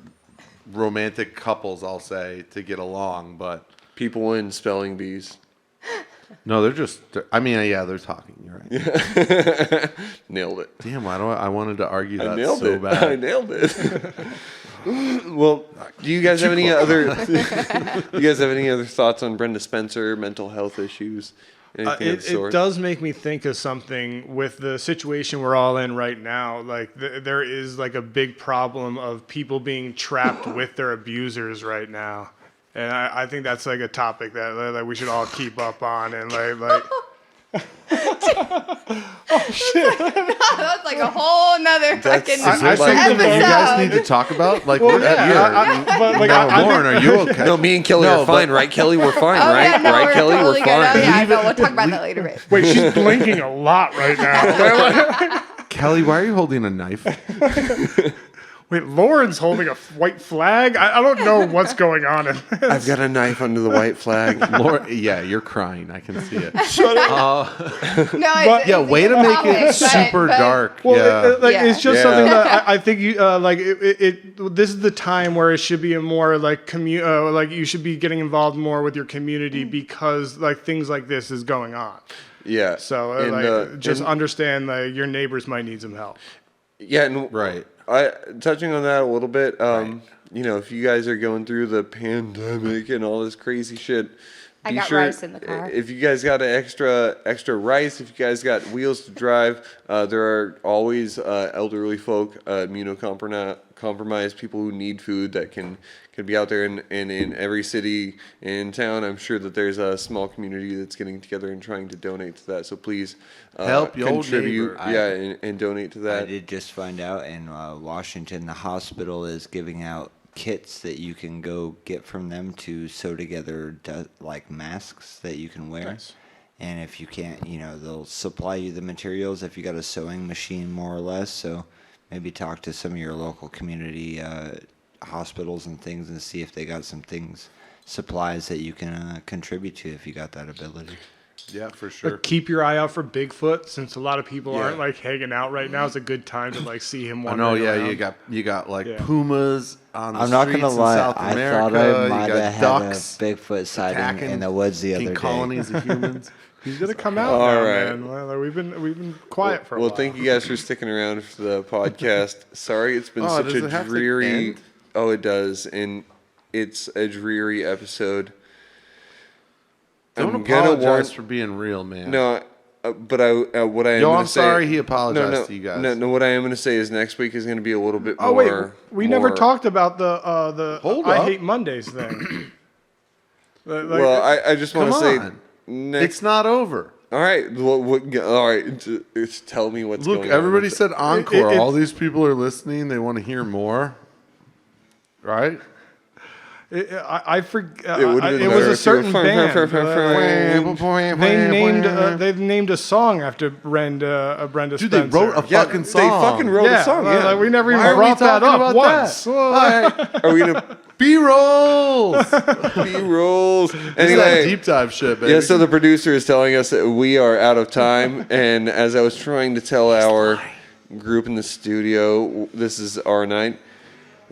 romantic couples, I'll say, to get along. But People in spelling bees. no, they're talking. You're right. Nailed it. Damn, I wanted to argue I that nailed so it. I bad. nailed it. Well, do you guys have any other? You guys have any other thoughts on Brenda Spencer, mental health issues, anything of the It sort? does make me think of something with the situation we're all in right now. Like there is like a big problem of people being trapped with their abusers right now, and I think that's like a topic that we should all keep up on and like. That's like a whole nother fucking Is there Like- something that you guys episode. need to talk about? Like, Well, we're yeah, here. but like No, I Lauren, think- are you okay? No, me and Kelly No, are fine, but- right? Kelly, we're fine, Oh, right? yeah, no, right, we're Kelly, totally we're good. fine. Oh, yeah, I know. We'll talk about that later. Babe. Wait, she's blinking a lot right now. Kelly, why are you holding a knife? Wait, Lauren's holding a white flag. I don't know what's going on in this. I've got a knife under the white flag. Lauren, yeah, you're crying. I can see it. No, But- Yeah, way to make topic, it but- super but- dark. Well, Yeah. like it's just Yeah. something that I think you like. This is the time where it should be a more like like you should be getting involved more with your community because like things like this is going on. Yeah. So And, just and- understand like your neighbors might need some help. Yeah, and Right. touching on that a little bit, you know, if you guys are going through the pandemic and all this crazy shit, I got rice in the car. If you guys got an extra rice, if you guys got wheels to drive, there are always elderly folk, immunocompromised people who need food that can be out there. And in every city and town, I'm sure that there's a small community that's getting together and trying to donate to that. So please help your contribute, neighbor. and donate to that. I did just find out in Washington, the hospital is giving out kits that you can go get from them to sew together like masks that you can wear. Nice. And if you can't, they'll supply you the materials if you got a sewing machine, more or less. So maybe talk to some of your local community hospitals and things and see if they got some supplies that you can contribute to if you got that ability. Yeah, for sure. But keep your eye out for Bigfoot, since a lot of people aren't like hanging out right now. It's a good time to like see him. I know. Yeah, around. you got like pumas on the I'm not streets gonna in lie. South I America. thought I You might got have had a ducks Bigfoot sighting attacking in the woods the other day. colonies of humans. He's gonna come out All now, right. man. Well, we've been quiet for a Well, while. thank you guys for sticking around for the podcast. Sorry, it's been such does it a have to dreary. end? Oh, it does, and it's a dreary episode. Don't I'm gonna apologize warn- for being real, man. No, but what I am. Yo, gonna I'm say, sorry he apologized no, to you guys. No, what I am going to say is next week is going to be a little bit Oh more. wait, we never more- talked about the Hold I up. hate Mondays thing. Well, I just want to Come say. on. Next, It's not over. all right. All right. Just tell me what's Look, going on. everybody said encore. it- All these people are listening. They want to hear more. Right? I forget. It would've been It was better a if you certain were- band. They've named a song after Brenda Dude, Spencer. they wrote a Yeah, fucking they song. fucking wrote a song. Yeah. like, we never Why even are we brought that talking up about once. that? Are we gonna B-rolls. be rules? This is that Anyway, deep dive shit, baby. yeah. So the producer is telling us that we are out of time, and as I was trying to tell our group in the studio, this is our night,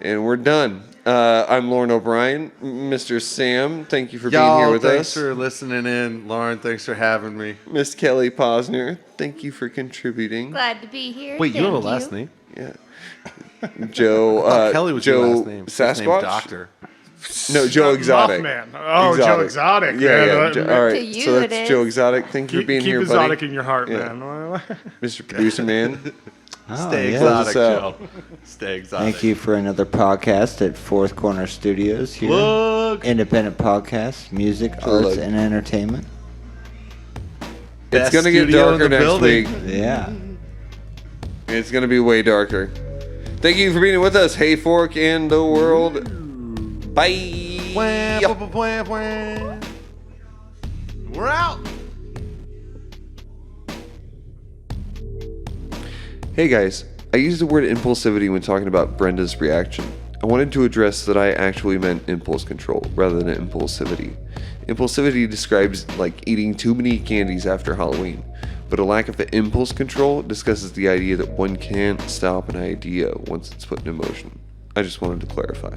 and we're done. I'm Loren O'Brien, Mr. Sam. Thank you for being here with thanks us. for listening in. Lauren, thanks for having me. Miss Kelly Posner, thank you for contributing. Glad to be here. Wait, you have a Thank last name? Yeah. Joe. Kelly was Joe your last name. First name Sasquatch. Doctor. No, Joe Exotic. Mothman. Oh, Joe Exotic. Yeah, man. yeah. All right. To you So it that's is. Joe Exotic. Thank you for being Keep here, exotic buddy. in your heart, Yeah. man. Mr. Producer Man. Stay yeah. exotic, Close us Joe. Stay exotic. Thank you for another podcast at Fourth Corner Studios here. Look. Independent podcast, music, Plug. arts, and entertainment. It's Best gonna get studio in darker the next building. week. Yeah. It's gonna be way darker. Thank you for being with us. Hey, Fork and the world. Bye. Wham, wham, wham, wham. We're out. Hey guys, I used the word impulsivity when talking about Brenda's reaction. I wanted to address that I actually meant impulse control rather than impulsivity. Impulsivity describes like eating too many candies after Halloween, but a lack of impulse control discusses the idea that one can't stop an idea once it's put in motion. I just wanted to clarify.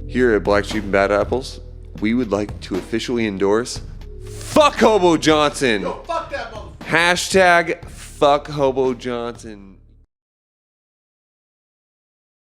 Here at Black Sheep and Bad Apples, we would like to officially endorse Fuck Hobo Johnson! Fuck that motherfucker. Hashtag fuck Hobo Johnson.